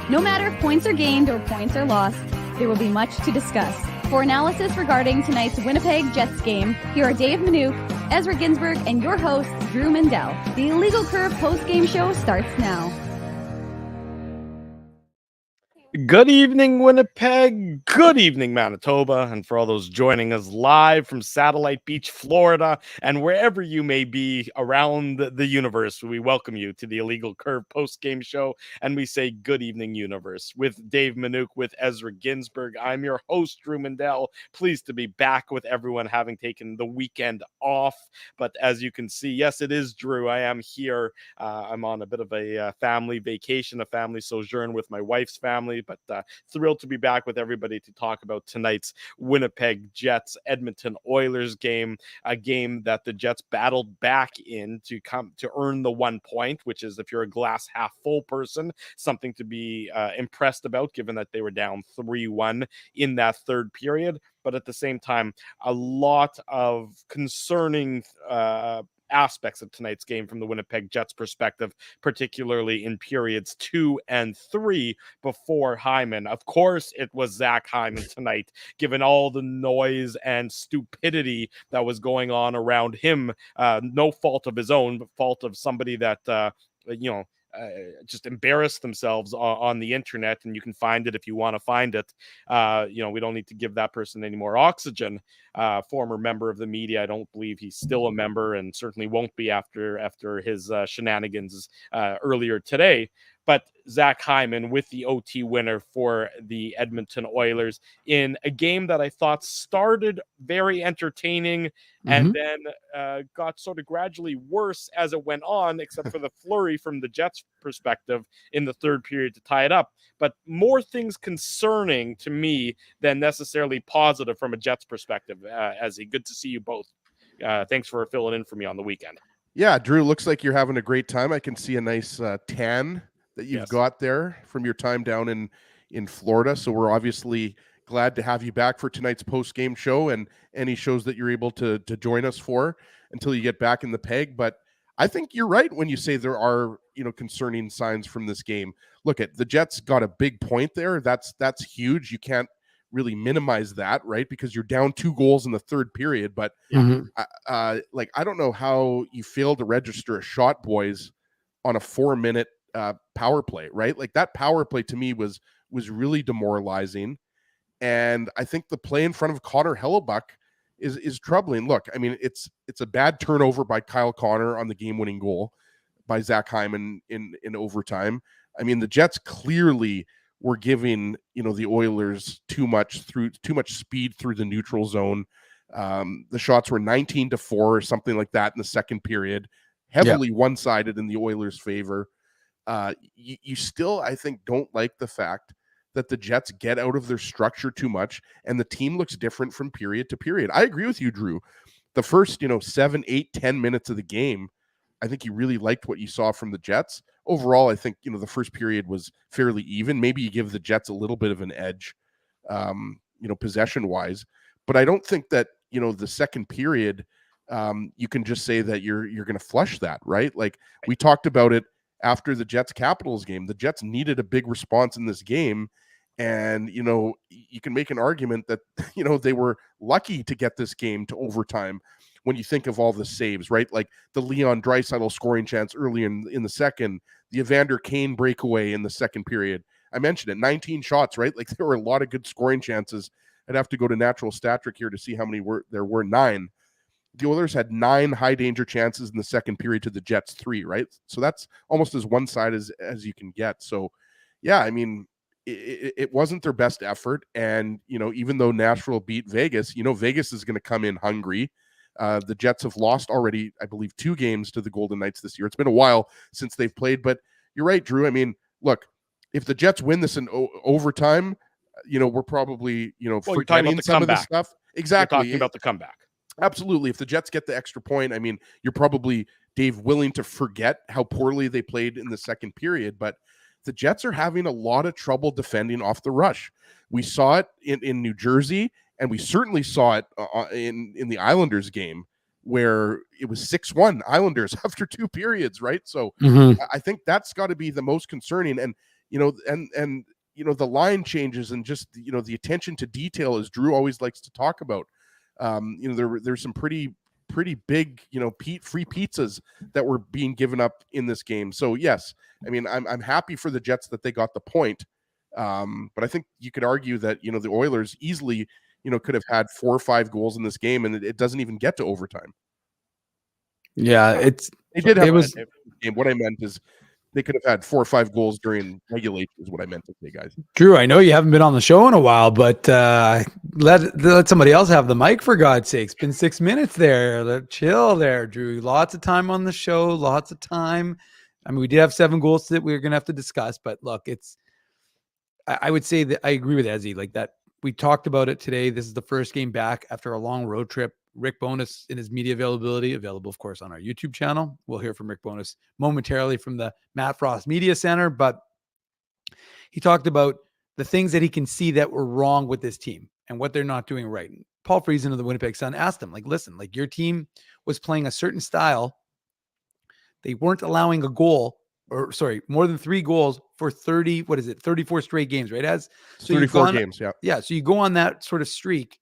No matter if points are gained or points are lost, there will be much to discuss. For analysis regarding tonight's Winnipeg Jets game, here are Dave Manouk, Ezra Ginsburg, and your host, Drew Mandel. The Illegal Curve post-game show starts now. Good evening, Winnipeg. Good evening, Manitoba. And for all those joining us live from Satellite Beach, Florida, and wherever you may be around the universe, we welcome you to the Illegal Curve post-game show. And we say good evening, universe. With Dave Manouk, with Ezra Ginsburg, I'm your host, Drew Mandel. Pleased to be back with everyone having taken the weekend off. But as you can see, yes, it is Drew. I am here. I'm on a bit of a family vacation, a family sojourn with my wife's family. But thrilled to be back with everybody to talk about tonight's Winnipeg Jets Edmonton Oilers game, a game that the Jets battled back in to come to earn the 1 point, which is, if you're a glass half full person, something to be impressed about, given that they were down 3-1 in that third period. But at the same time, a lot of concerning aspects of tonight's game from the Winnipeg Jets perspective, particularly in periods 2 and 3 before Hyman. Of course, it was Zach Hyman tonight, given all the noise and stupidity that was going on around him. No fault of his own, but fault of somebody that, just embarrassed themselves on the internet, and you can find it if you want to find it. We don't need to give that person any more oxygen. Former member of the media. I don't believe he's still a member, and certainly won't be after his shenanigans earlier today. But Zach Hyman with the OT winner for the Edmonton Oilers in a game that I thought started very entertaining and then got sort of gradually worse as it went on, except for the flurry from the Jets' perspective in the third period to tie it up. But more things concerning to me than necessarily positive from a Jets perspective. Ezzy, good to see you both. Thanks for filling in for me on the weekend. Yeah, Drew, looks like you're having a great time. I can see a nice tan that you've got there from your time down in Florida. So we're obviously glad to have you back for tonight's post-game show and any shows that you're able to join us for until you get back in the peg. But I think you're right when you say there are, concerning signs from this game. Look, the Jets got a big point there. That's huge. You can't really minimize that, right? Because you're down 2 goals in the third period. But I don't know how you fail to register a shot, boys, on a 4-minute power play, right? Like, that power play to me was really demoralizing. And I think the play in front of Connor Hellebuck is troubling. Look, I mean, it's a bad turnover by Kyle Connor on the game-winning goal by Zach Hyman in overtime. I mean, the Jets clearly were giving, the Oilers too much speed through the neutral zone. The shots were 19-4 or something like that in the second period, heavily one-sided in the Oilers' favor. You still, I think, don't like the fact that the Jets get out of their structure too much and the team looks different from period to period. I agree with you, Drew. The first, 7, 8, 10 minutes of the game, I think you really liked what you saw from the Jets. Overall, I think, the first period was fairly even. Maybe you give the Jets a little bit of an edge, possession-wise. But I don't think that, the second period, you can just say that you're going to flush that, right? Like, we talked about it after the Jets-Capitals game. The Jets needed a big response in this game. And, you can make an argument that, they were lucky to get this game to overtime when you think of all the saves, right? Like the Leon Draisaitl scoring chance early in the second, the Evander Kane breakaway in the second period. I mentioned it, 19 shots, right? Like, there were a lot of good scoring chances. I'd have to go to Natural Stat Trick here to see how many there were. 9. The Oilers had 9 high danger chances in the second period to the Jets 3, right? So that's almost as one-sided as you can get. So, yeah, I mean, it wasn't their best effort. And, even though Nashville beat Vegas, Vegas is going to come in hungry. The Jets have lost already, I believe, 2 games to the Golden Knights this year. It's been a while since they've played, but you're right, Drew. I mean, look, if the Jets win this in overtime, we're probably, forgetting some of the stuff. Exactly. You're talking about the comeback. Absolutely. If the Jets get the extra point, I mean, you're probably, Dave, willing to forget how poorly they played in the second period, but the Jets are having a lot of trouble defending off the rush. We saw it in New Jersey, and we certainly saw it in the Islanders game, where it was 6-1 Islanders after 2 periods, right? So I think that's got to be the most concerning. And, and the line changes and just the attention to detail, as Drew always likes to talk about. There's some pretty big free pizzas that were being given up in this game. So yes, I mean I'm happy for the Jets that they got the point, but I think you could argue that the Oilers easily could have had 4 or 5 goals in this game, and it doesn't even get to overtime. Yeah, they did have a game. What I meant is they could have had 4 or 5 goals during regulation is what I meant to say, guys. Drew, I know you haven't been on the show in a while, but let somebody else have the mic, for God's sake. It's been 6 minutes there. Chill there, Drew. Lots of time on the show, lots of time. I mean, we did have 7 goals that we were going to have to discuss, but look, I would say that I agree with Ezzy, like that. We talked about it today. This is the first game back after a long road trip. Rick Bowness in his media availability, available, of course, on our YouTube channel. We'll hear from Rick Bowness momentarily from the Matt Frost Media Center, but he talked about the things that he can see that were wrong with this team and what they're not doing right. And Paul Friesen of the Winnipeg Sun asked him, like, listen, like your team was playing a certain style. They weren't allowing a goal, or sorry, more than 3 goals for 34 straight games, right? So 34 games, yeah. Yeah, so you go on that sort of streak,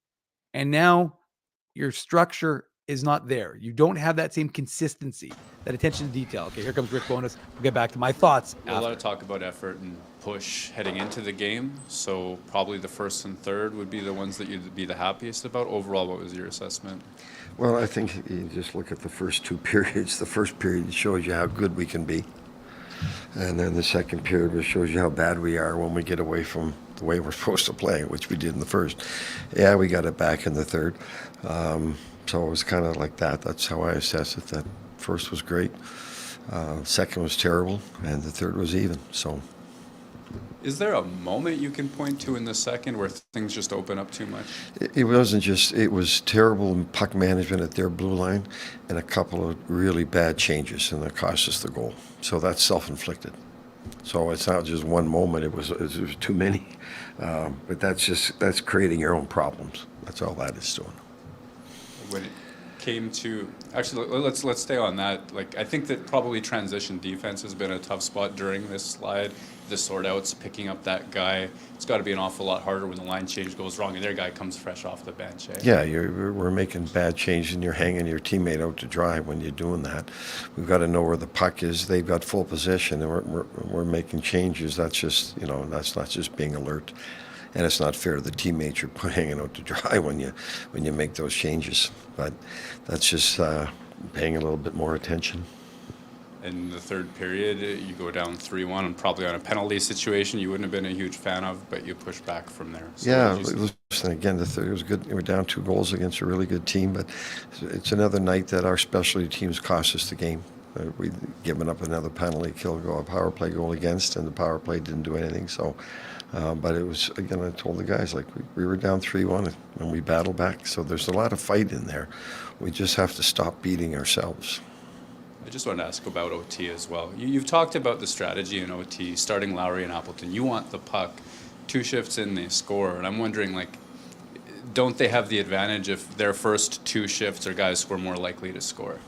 and now your structure is not there. You don't have that same consistency, that attention to detail. Okay, here comes Rick Bowness. We'll get back to my thoughts. A lot of talk about effort and push heading into the game. So probably the first and third would be the ones that you'd be the happiest about. Overall, what was your assessment? Well, I think you just look at the first 2 periods. The first period shows you how good we can be. And then the second period shows you how bad we are when we get away from the way we're supposed to play, which we did in the first. Yeah, we got it back in the third. So it was kind of like that. That's how I assess it. That first was great, second was terrible, and the third was even. So, is there a moment you can point to in the second where things just open up too much? It wasn't just, it was terrible in puck management at their blue line and a couple of really bad changes, and that cost us the goal. So that's self-inflicted. So it's not just one moment, it was too many. But that's creating your own problems. That's all that is doing. When it came to, actually, let's stay on that. Like, I think that probably transition defense has been a tough spot during this slide. The sort outs, picking up that guy, it's got to be an awful lot harder when the line change goes wrong and their guy comes fresh off the bench. Eh? Yeah, we're making bad changes and you're hanging your teammate out to dry when you're doing that. We've got to know where the puck is. They've got full possession and we're making changes. That's just, that's not just being alert. And it's not fair to the teammates you're hanging out to dry when you make those changes. But that's just paying a little bit more attention. In the third period, you go down 3-1 and probably on a penalty situation you wouldn't have been a huge fan of, but you push back from there. So yeah, listen, again, the third was good. We were down 2 goals against a really good team, but it's another night that our specialty teams cost us the game. We'd given up another penalty kill goal, a power play goal against, and the power play didn't do anything. So, but it was, again, I told the guys, like, we were down 3-1 and we battled back. So there's a lot of fight in there. We just have to stop beating ourselves. I just wanted to ask about OT as well. You've talked about the strategy in OT, starting Lowry and Appleton. You want the puck, 2 shifts in, they score. And I'm wondering, like, don't they have the advantage if their first 2 shifts are guys who are more likely to score?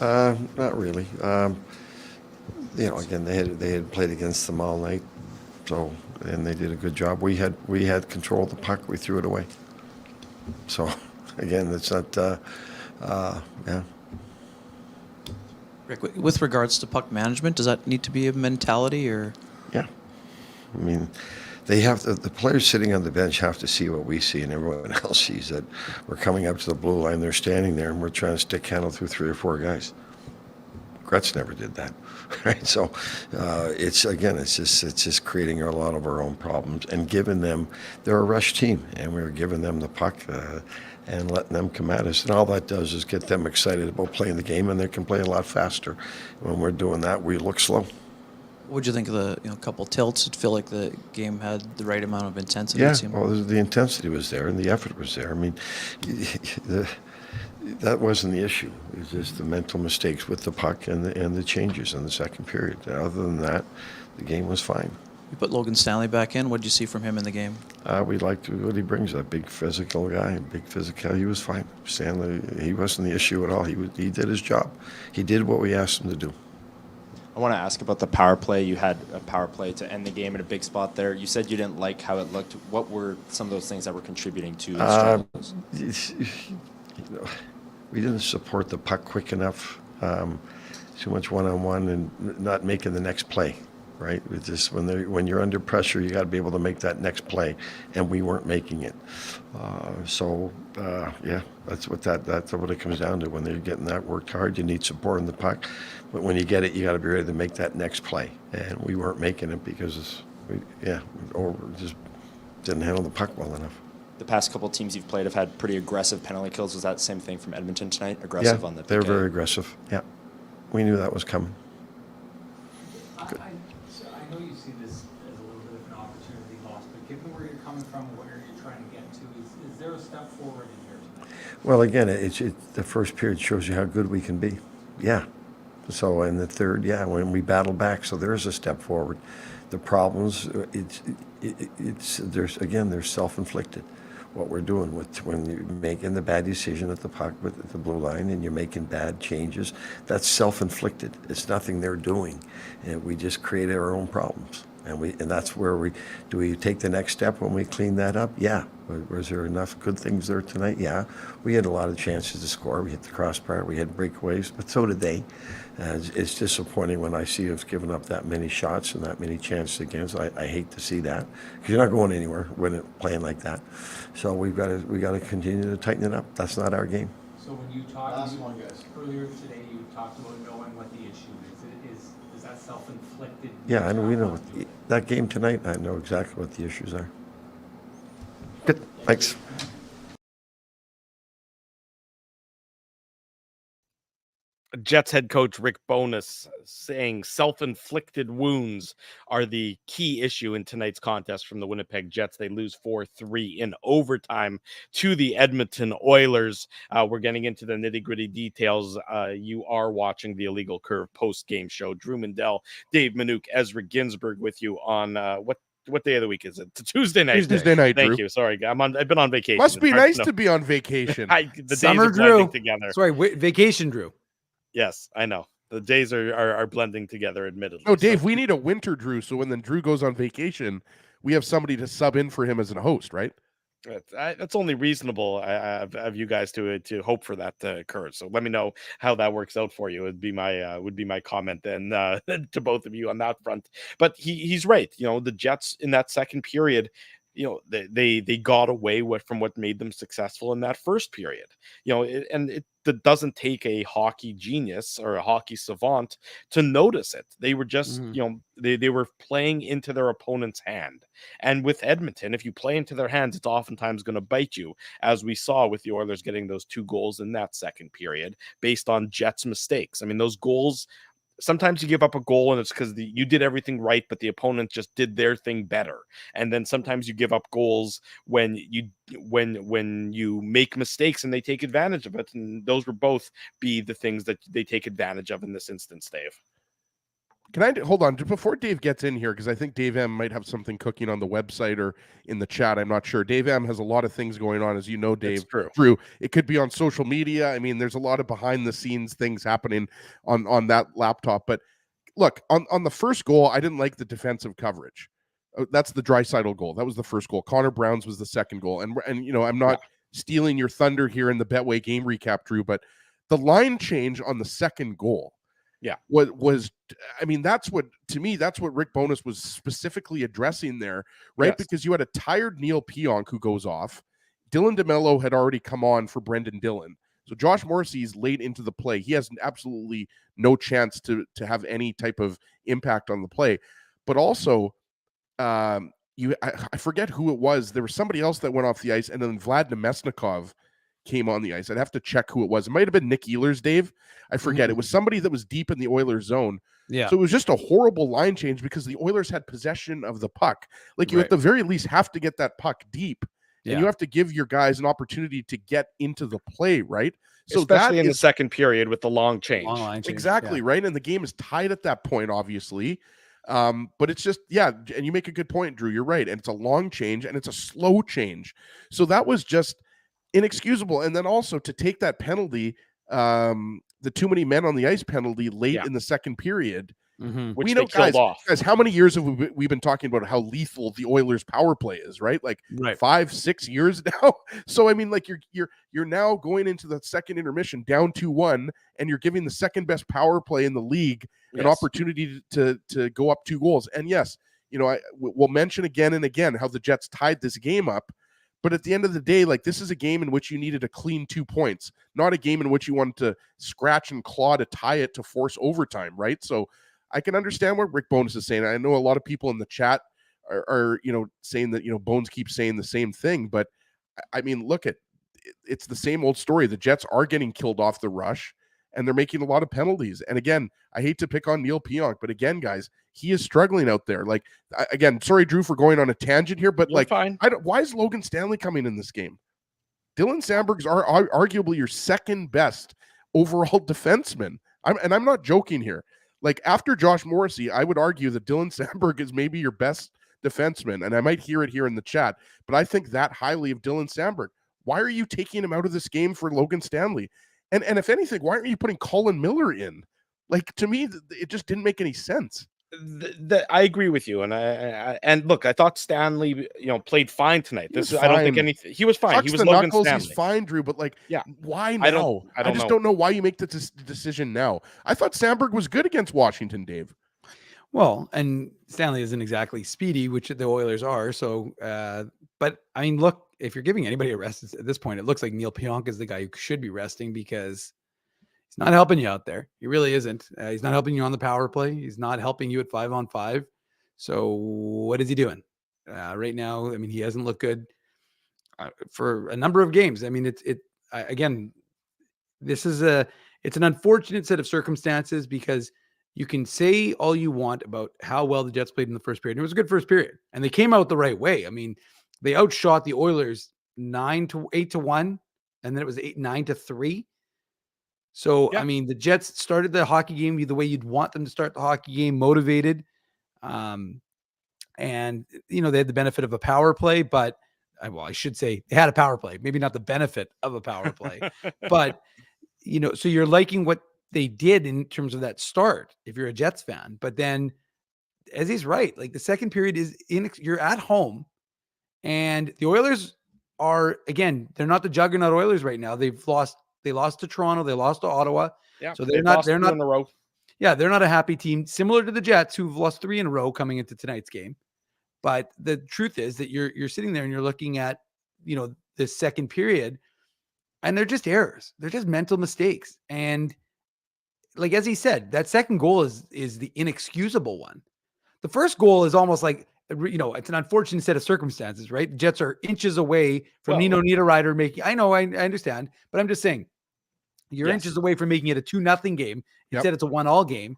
Not really. Again, they had played against them all night, and they did a good job. We had control of the puck. We threw it away. So, again, it's not. Yeah. Rick, with regards to puck management, does that need to be a mentality or? Yeah, I mean, they have the players sitting on the bench have to see what we see, and everyone else sees that we're coming up to the blue line. They're standing there, and we're trying to stick handle through 3 or 4 guys. Gretz never did that, right? So it's just creating a lot of our own problems and giving them. They're a rush team, and we're giving them the puck. And letting them come at us. And all that does is get them excited about playing the game, and they can play a lot faster. When we're doing that, we look slow. What would you think of the couple tilts? Did it feel like the game had the right amount of intensity? Yeah, well, the intensity was there, and the effort was there. I mean, that wasn't the issue. It was just the mental mistakes with the puck and the changes in the second period. Other than that, the game was fine. You put Logan Stanley back in. What did you see from him in the game? We liked what he brings, a big physical guy, big physical. He was fine. Stanley, he wasn't the issue at all. He did his job. He did what we asked him to do. I want to ask about the power play. You had a power play to end the game in a big spot there. You said you didn't like how it looked. What were some of those things that were contributing to the struggles? We didn't support the puck quick enough. Too much one-on-one and not making the next play, right? It's just when you're under pressure, you got to be able to make that next play, and we weren't making it. Yeah, that's what it comes down to. When they're getting that worked hard, you need support in the puck, but when you get it, you got to be ready to make that next play, and we weren't making it because we just didn't handle the puck well enough. The past couple teams you've played have had pretty aggressive penalty kills. Was that the same thing from Edmonton tonight? Aggressive on the PK? They're very aggressive. Yeah, we knew that was coming. I know you see this as a little bit of an opportunity loss, but given where you're coming from, where you're trying to get to, is there a step forward in here tonight? Well, again, the first period shows you how good we can be. Yeah. So in the third, when we battle back, so there is a step forward. The problems, they're self-inflicted. What we're doing when you're making the bad decision at the puck with the blue line and you're making bad changes, that's self-inflicted. It's nothing they're doing, and we just create our own problems. And that's where we take the next step when we clean that up? Yeah. Was there enough good things there tonight? Yeah. We had a lot of chances to score. We hit the crossbar. We had breakaways, but so did they. It's disappointing when I see us giving up that many shots and that many chances against. I hate to see that because you're not going anywhere when playing like that. So we got to continue to tighten it up. That's not our game. So when you talked earlier today, you talked about knowing what the issue is that self-inflicted? Yeah, I know. We know that game tonight. I know exactly what the issues are. Good. Thanks. Jets head coach Rick Bowness saying self-inflicted wounds are the key issue in tonight's contest from the Winnipeg Jets. They lose 4-3 in overtime to the Edmonton Oilers. We're getting into the nitty-gritty details. You are watching the Illegal Curve post-game show. Drew Mindell, Dave Manouk, Ezra Ginsburg with you on what day of the week is it? It's a Tuesday night. Tuesday night, Thank Drew. you. Sorry, I've been on vacation. Must be nice to be on vacation. The Summer days are blending Drew. together. Sorry, vacation Drew. Yes, I know. The days are blending together, admittedly. No, Dave, we need a winter Drew, so when then Drew goes on vacation, we have somebody to sub in for him as a host, right? That's only reasonable of you guys to hope for that to occur. So let me know how that works out for you. Would be my comment then to both of you on that front. But he's right. You know, the Jets in that second period, you know, they got away from what made them successful in that first period. You know, it doesn't take a hockey genius or a hockey savant to notice it. They were just, you know, they were playing into their opponent's hand. And with Edmonton, if you play into their hands, it's oftentimes going to bite you, as we saw with the Oilers getting those 2 goals in that second period based on Jets' mistakes. I mean, those goals, sometimes you give up a goal and it's because you did everything right, but the opponent just did their thing better. And then sometimes you give up goals when you make mistakes and they take advantage of it. And those would both be the things that they take advantage of in this instance, Dave. Can I hold on before Dave gets in here? Because I think Dave M might have something cooking on the website or in the chat. I'm not sure. Dave M has a lot of things going on, as you know, Dave. That's true. Drew, it could be on social media. I mean, there's a lot of behind the scenes things happening on that laptop. But look, on the first goal, I didn't like the defensive coverage. That's the Draisaitl goal. That was the first goal. Connor Brown's was the second goal. And you know, I'm not stealing your thunder here in the Betway game recap, Drew, but the line change on the second goal. Yeah. I mean, that's what Rick Bowness was specifically addressing there, right? Yes. Because you had a tired Neil Pionk who goes off. Dylan DeMello had already come on for Brendan Dillon. So Josh Morrissey's late into the play. He has absolutely no chance to have any type of impact on the play. But also, I forget who it was. There was somebody else that went off the ice, and then Vlad Nemesnikov came on the ice. I'd have to check who it was. It might have been Nick Ehlers, Dave. I forget. It was somebody that was deep in the Oilers zone. Yeah. So it was just a horrible line change because the Oilers had possession of the puck. Like you at the very least have to get that puck deep. And you have to give your guys an opportunity to get into the play, right? So especially in the second period with the long change. Long line change. Exactly, right? And the game is tied at that point, obviously. But it's just, and you make a good point, Drew. You're right. And it's a long change and it's a slow change. So that was just inexcusable. And then also to take that penalty, the too many men on the ice penalty late in the second period, which We they know, killed off. guys, how many years have we been talking about how lethal the Oilers power play is, right? Like 5-6 years now. So I mean, like you're now going into the second intermission down 2-1, and you're giving the second best power play in the league an opportunity to go up 2 goals. And yes, we'll mention again and again how the Jets tied this game up. But at the end of the day, like, this is a game in which you needed a clean 2 points, not a game in which you wanted to scratch and claw to tie it to force overtime, right? So I can understand what Rick Bowness is saying. I know a lot of people in the chat are saying that, Bones keeps saying the same thing. But I mean, look, it's the same old story. The Jets are getting killed off the rush, and they're making a lot of penalties. And again, I hate to pick on Neil Pionk, but again, guys, he is struggling out there. Like, again, sorry, Drew, for going on a tangent here, but fine. Why is Logan Stanley coming in this game? Dylan Sandberg's are arguably your second best overall defenseman. I'm not joking here. Like, after Josh Morrissey, I would argue that Dylan Sandberg is maybe your best defenseman, and I might hear it here in the chat, but I think that highly of Dylan Sandberg. Why are you taking him out of this game for Logan Stanley? And if anything, why aren't you putting Colin Miller in? Like, to me, it just didn't make any sense. I agree with you, and look, I thought Stanley, played fine tonight. I don't think anything. He was fine. He was Logan Stanley. He's fine, Drew. But why now? I just don't know why you make the decision now. I thought Sandberg was good against Washington, Dave. Well, and Stanley isn't exactly speedy, which the Oilers are. So, but I mean, look, if you're giving anybody a rest at this point, it looks like Neil Pionk is the guy who should be resting, because he's not helping you out there. He really isn't. He's not helping you on the power play. He's not helping you at 5-on-5. So what is he doing right now? I mean, he hasn't looked good for a number of games. I mean, again, it's an unfortunate set of circumstances, because you can say all you want about how well the Jets played in the first period. It was a good first period, and they came out the right way. I mean, they outshot the Oilers 8-1, and then it was 9-3. So, I mean, the Jets started the hockey game the way you'd want them to start the hockey game, motivated. And, they had the benefit of a power play, but I should say they had a power play, maybe not the benefit of a power play, but, so you're liking what they did in terms of that start, if you're a Jets fan. But then, as he's right, like, the second period you're at home, and the Oilers are, again, they're not the juggernaut Oilers right now. They lost to Toronto. They lost to Ottawa. Yeah, so they're not in a row. Yeah, they're not a happy team, similar to the Jets, who've lost 3 in a row coming into tonight's game. But the truth is that you're sitting there and you're looking at, this second period, and they're just errors. They're just mental mistakes. And like, as he said, that second goal is the inexcusable one. The first goal is almost like, it's an unfortunate set of circumstances, right? The Jets are inches away from Nino Niederreiter making. I know, I understand, but I'm just saying, you're inches away from making it a 2-0 game. Instead, it's a 1-1 game.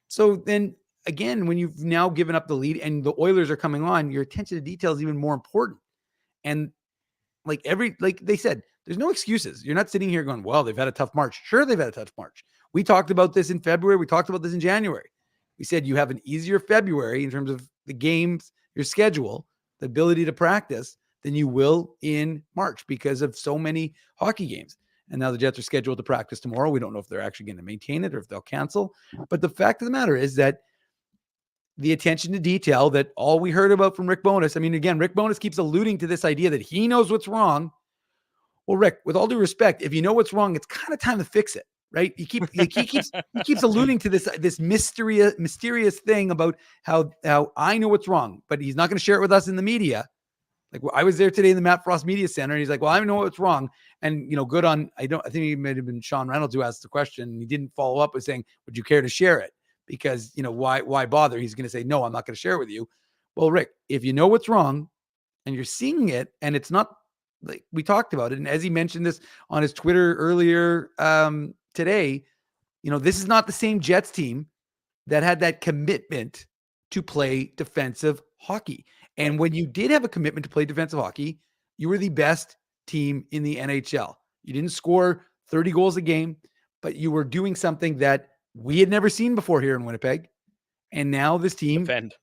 So then again, when you've now given up the lead and the Oilers are coming on, your attention to detail is even more important. And like they said, there's no excuses. You're not sitting here going, well, they've had a tough March. Sure, they've had a tough March. We talked about this in February. We talked about this in January. We said you have an easier February in terms of the games, your schedule, the ability to practice, than you will in March because of so many hockey games. And now the Jets are scheduled to practice tomorrow. We don't know if they're actually going to maintain it or if they'll cancel. But the fact of the matter is that the attention to detail that all we heard about from Rick Bowness, I mean, again, Rick Bowness keeps alluding to this idea that he knows what's wrong. Well, Rick, with all due respect, if you know what's wrong, it's kind of time to fix it, right? He keeps alluding to this mysterious thing about how I know what's wrong, but he's not going to share it with us in the media. Like, I was there today in the Matt Frost Media Center, and he's like, well, I know what's wrong. And, good on, I think it might have been Sean Reynolds who asked the question, and he didn't follow up with saying, would you care to share it? Because, why bother? He's going to say, no, I'm not going to share it with you. Well, Rick, if you know what's wrong and you're seeing it, and it's not like we talked about it, and as he mentioned this on his Twitter earlier today, this is not the same Jets team that had that commitment to play defensive hockey. And when you did have a commitment to play defensive hockey, you were the best team in the NHL. You didn't score 30 goals a game, but you were doing something that we had never seen before here in Winnipeg. And now this team, defend.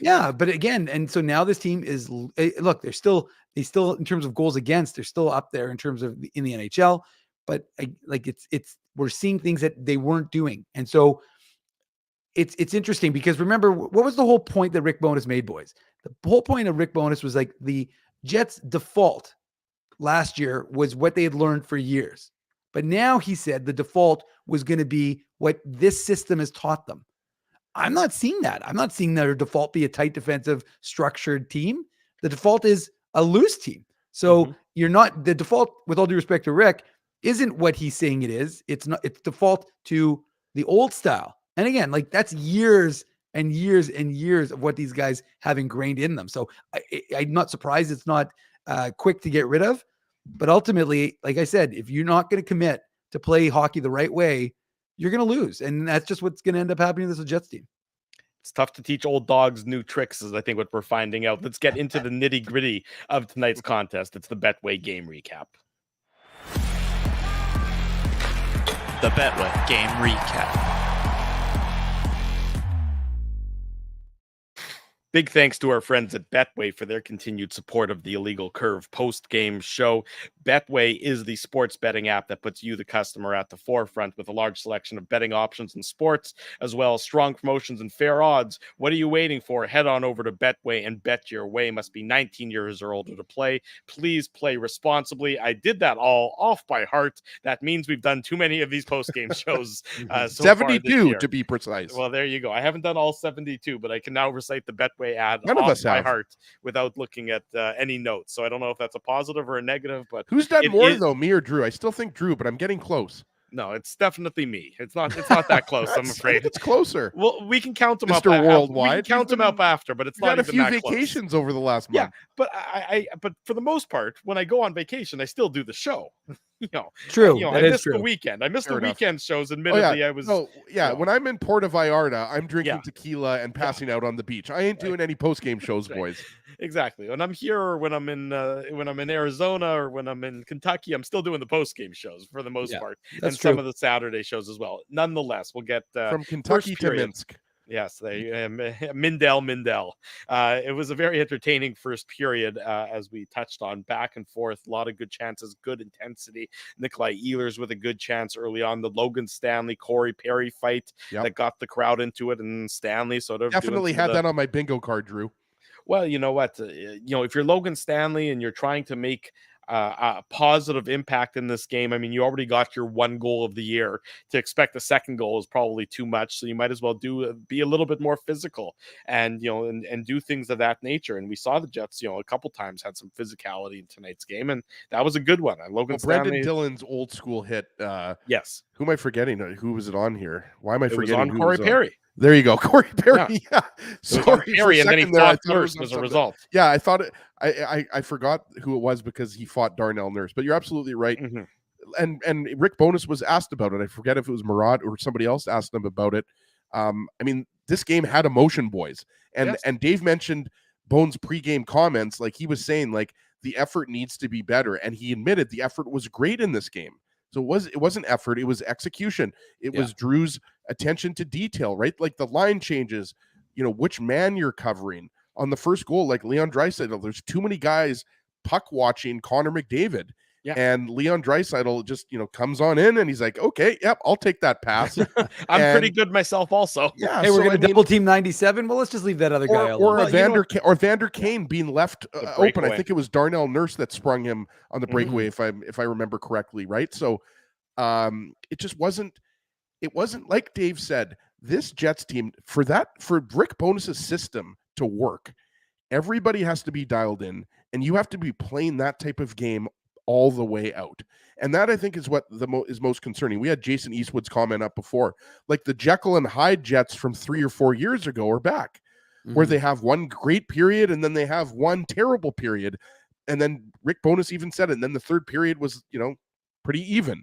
Yeah, but again, and so now this team is, look, they still in terms of goals against, they're still up there in terms of in the NHL, but we're seeing things that they weren't doing. And so it's interesting because remember, what was the whole point that Rick Bowness made, boys? The whole point of Rick Bowness was like the Jets' default last year was what they had learned for years. But now he said the default was going to be what this system has taught them. I'm not seeing that. I'm not seeing their default be a tight defensive structured team. The default is a loose team. So you're not, the default, with all due respect to Rick, isn't what he's saying it is. It's not, it's default to the old style. And again, like that's years and years and years of what these guys have ingrained in them. So I'm not surprised it's not quick to get rid of. But ultimately, like I said, if you're not going to commit to play hockey the right way, you're going to lose. And that's just what's going to end up happening to this Jets team. It's tough to teach old dogs new tricks, is I think what we're finding out. Let's get into the nitty gritty of tonight's contest. It's the Betway game recap. The Betway game recap. Big thanks to our friends at Betway for their continued support of the Illegal Curve post-game show. Betway is the sports betting app that puts you, the customer, at the forefront with a large selection of betting options in sports, as well as strong promotions and fair odds. What are you waiting for? Head on over to Betway and bet your way. Must be 19 years or older to play. Please play responsibly. I did that all off by heart. That means we've done too many of these post-game shows. So 72 to be precise. Well, there you go. I haven't done all 72, but I can now recite the Betway ad None of us by have. heart without looking at any notes. So I don't know if that's a positive or a negative, but who's done more though, me or Drew? I still think Drew, but I'm getting close. No, it's definitely me. It's not that close. I'm afraid it's closer. Well, we can count them up. Mr. Worldwide. We can count them up after, but it's not got a even few that vacations close. over the last month. Yeah, but but for the most part, when I go on vacation, I still do the show. True. I missed the weekend. I missed Fair the enough. weekend shows. Admittedly, I was. When I'm in Puerto Vallarta, I'm drinking tequila and passing out on the beach. I ain't doing any post game shows, boys. Exactly. When I'm here, or when I'm in Arizona, or when I'm in Kentucky, I'm still doing the post game shows for the most part, and some of the Saturday shows as well. Nonetheless, we'll get from Kentucky to Minsk. Yes, Mindell. It was a very entertaining first period, as we touched on, back and forth, a lot of good chances, good intensity. Nikolai Ehlers with a good chance early on. The Logan Stanley, Corey Perry fight that got the crowd into it, and Stanley sort of definitely had that on my bingo card, Drew. Well, you know what? If you're Logan Stanley and you're trying to make a positive impact in this game, I mean, you already got your one goal of the year. To expect the second goal is probably too much, so you might as well be a little bit more physical and and do things of that nature. And we saw the Jets, a couple times had some physicality in tonight's game, and that was a good one. Logan Stanley, Brendan Dillon's old school hit. Yes. Who am I forgetting? Who was it on here? Why am I forgetting? It was on Corey Perry. There you go, Corey Perry. Yeah, sorry, Perry, and then he fought Nurse as a result. Yeah, I thought it. I forgot who it was because he fought Darnell Nurse. But you're absolutely right. And Rick Bowness was asked about it. I forget if it was Murat or somebody else asked him about it. I mean, this game had emotion, boys. And Dave mentioned Bones' pregame comments. Like he was saying, like the effort needs to be better, and he admitted the effort was great in this game. So it wasn't effort, it was execution. It was Drew's attention to detail, right? Like the line changes, which man you're covering. On the first goal, like Leon Draisaitl, there's too many guys puck watching Connor McDavid. Yeah. And Leon Draisaitl just, comes on in and he's like, okay, yep, I'll take that pass. I'm pretty good myself also. Yeah. Hey, we're going to double team 97. Well, let's just leave that other guy alone. Or Vander Kane being left open. I think it was Darnell Nurse that sprung him on the breakaway, if I remember correctly, right? So it just wasn't like Dave said, this Jets team, for Rick Bowness's system to work, everybody has to be dialed in, and you have to be playing that type of game all the way out. And that, I think, is what is most concerning. We had Jason Eastwood's comment up before. Like the Jekyll and Hyde Jets from 3 or 4 years ago are back, where they have one great period and then they have one terrible period. And then Rick Bowness even said it. And then the third period was, pretty even,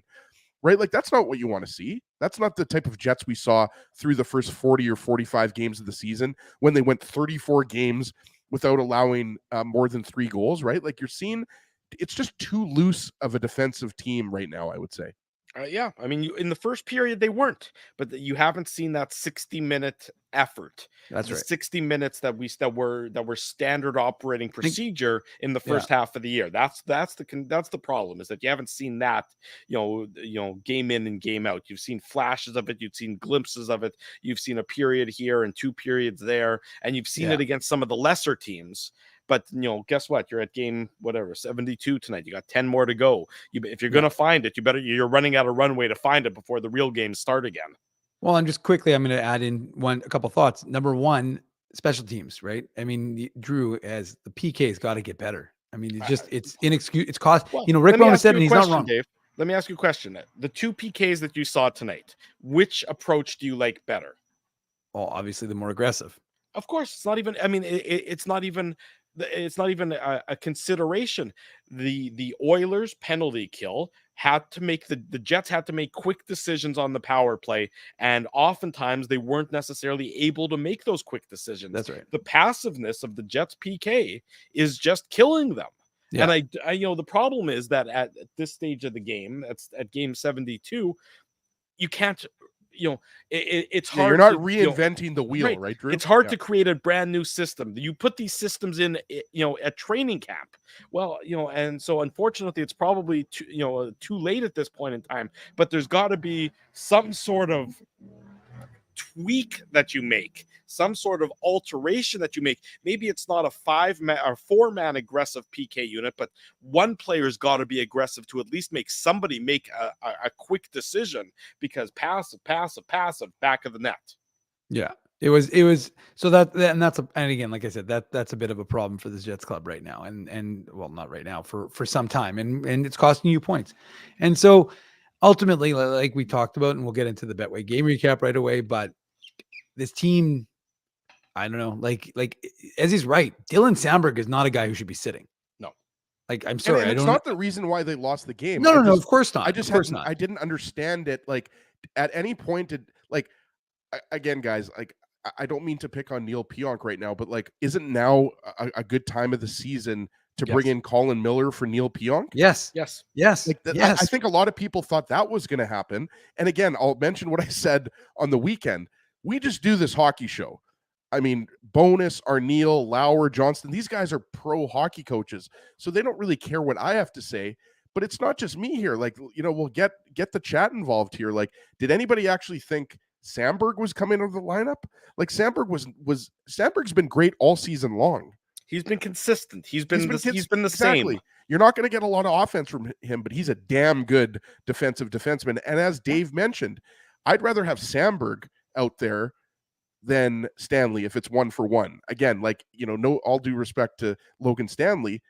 right? Like that's not what you want to see. That's not the type of Jets we saw through the first 40 or 45 games of the season when they went 34 games without allowing more than 3 goals, right? Like you're seeing, it's just too loose of a defensive team right now, I would say. Yeah, I mean, in the first period they weren't, but you haven't seen that 60-minute effort. That's the right. 60 minutes that were standard operating procedure in the Yeah. first half of the year. That's the problem, is that you haven't seen that, game in and game out. You've seen flashes of it, you've seen glimpses of it, you've seen a period here and 2 periods there, and you've seen Yeah. it against some of the lesser teams. But guess what? You're at game 72 tonight. You got 10 more to go. If you're gonna find it, you're running out of runway to find it before the real games start again. Well, and just quickly, I'm going to add in a couple thoughts. Number one, special teams, right? I mean, Drew, as the PK's got to get better. I mean, it's inexcusable. It's cost. Well, Rick let me Bowness ask said, you and a he's not question, wrong. Dave. Let me ask you a question. The 2 PKs that you saw tonight, which approach do you like better? Well, obviously the more aggressive. Of course, it's not even. I mean, it's not even. It's not even a consideration. The Oilers penalty kill had to make the Jets had to make quick decisions on the power play, and oftentimes they weren't necessarily able to make those quick decisions. That's right. The passiveness of the Jets PK is just killing them. Yeah. And I the problem is that at this stage of the game, at game 72, you can't. It's hard. You're not to, reinventing the wheel, right, Drew? It's hard to create a brand new system. You put these systems in, at training camp. Well, and so unfortunately, it's probably too late at this point in time. But there's got to be some sort of tweak that you make, some sort of alteration that you make. Maybe it's not a 5-man or 4-man aggressive PK unit, but one player's got to be aggressive to at least make somebody make a quick decision, because passive, back of the net. Yeah. It was so and again, like I said, that's a bit of a problem for this Jets club right now. And well, not right now, for some time. And it's costing you points. And so ultimately, like we talked about, and we'll get into the Betway game recap right away, but this team, I don't know, like as he's right, Dylan Sandberg is not a guy who should be sitting. No. Like, I'm sorry. And it's not the reason why they lost the game. No, of course not. I didn't understand it. Like, at any point, again, guys, like, I don't mean to pick on Neil Pionk right now, but like, isn't now a good time of the season to bring in Colin Miller for Neil Pionk? Yes. Like I think a lot of people thought that was going to happen. And again, I'll mention what I said on the weekend. We just do this hockey show. I mean, Bowness, Arneal, Lauer, Johnston, these guys are pro hockey coaches, so they don't really care what I have to say. But it's not just me here. Like, we'll get the chat involved here. Like, did anybody actually think Sandberg was coming into the lineup? Like, Sandberg's been great all season long. He's been consistent. He's been the same. You're not going to get a lot of offense from him, but he's a damn good defensive defenseman. And as Dave mentioned, I'd rather have Sandberg out there than Stanley if it's 1-for-1. Again, like, no, all due respect to Logan Stanley,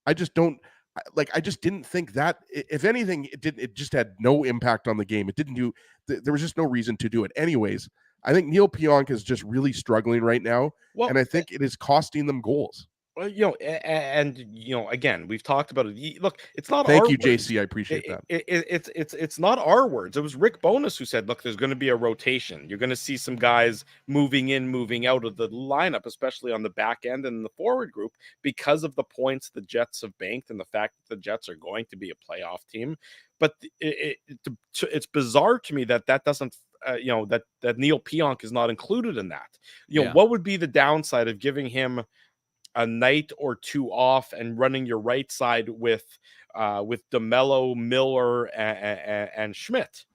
I just didn't think that. If anything, it just had no impact on the game. It didn't do. There was just no reason to do it. Anyways, I think Neil Pionk is just really struggling right now, and I think it is costing them goals. Well, again, we've talked about it. Look, it's not. Thank you, JC. I appreciate that. It's not our words. It was Rick Bowness who said, "Look, there's going to be a rotation. You're going to see some guys moving in, moving out of the lineup, especially on the back end and in the forward group, because of the points the Jets have banked and the fact that the Jets are going to be a playoff team." But it's bizarre to me that doesn't. That Neil Pionk is not included in that. What would be the downside of giving him a night or two off and running your right side with DeMello, Miller, and Schmidt?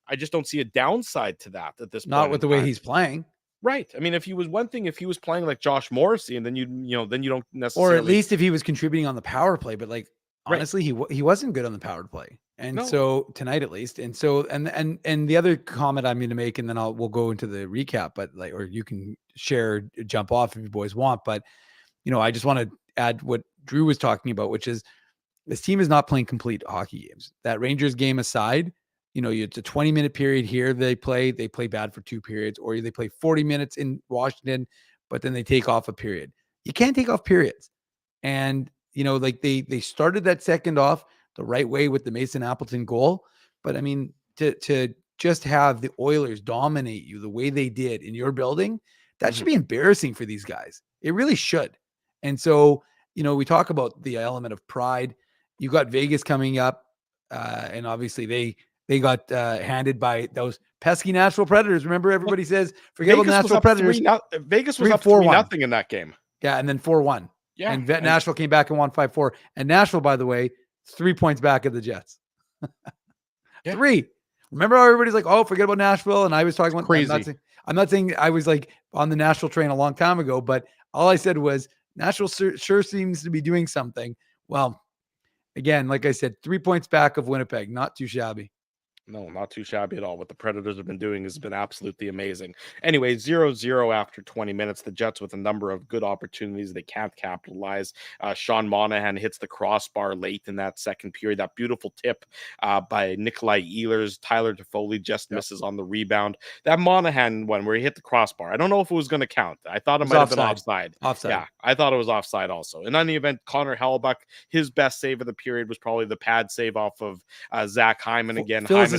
I just don't see a downside to that at this point. Not with the way he's playing. Right. I mean, if he was playing like Josh Morrissey, and then you don't necessarily, or at least if he was contributing on the power play, but like, honestly, he wasn't good on the power play. And so tonight, at least. And so, and the other comment I'm going to make, and then we'll go into the recap, but or you can jump off if you boys want, but I just want to add what Drew was talking about, which is this team is not playing complete hockey games. That Rangers game aside, it's a 20-minute period here. They play bad for 2 periods, or they play 40 minutes in Washington, but then they take off a period. You can't take off periods. And, like they started that second off the right way with the Mason Appleton goal. But I mean, to just have the Oilers dominate you the way they did in your building, that should be embarrassing for these guys. It really should. And so, we talk about the element of pride. You got Vegas coming up, and obviously they They got handed by those pesky Nashville Predators. Remember, everybody says forget about Nashville Predators. Vegas was up 3-0 in that game. Yeah, and then 4-1. Yeah, and Nashville came back and won 5-4. And Nashville, by the way, 3 points back of the Jets. 3. Remember how everybody's like, "Oh, forget about Nashville." And I was talking about crazy. I'm not saying I was like on the Nashville train a long time ago, but all I said was Nashville sure seems to be doing something. Well, again, like I said, 3 points back of Winnipeg, not too shabby. No, not too shabby at all. What the Predators have been doing has been absolutely amazing. Anyway, 0-0 after 20 minutes. The Jets with a number of good opportunities. They can't capitalize. Sean Monahan hits the crossbar late in that second period. That beautiful tip by Nikolai Ehlers. Tyler Toffoli just misses on the rebound. That Monahan one where he hit the crossbar, I don't know if it was going to count. I thought it might have been offside. Yeah, I thought it was offside also. In any event, Connor Hellebuyck, his best save of the period was probably the pad save off of Zach Hyman again. Phyllis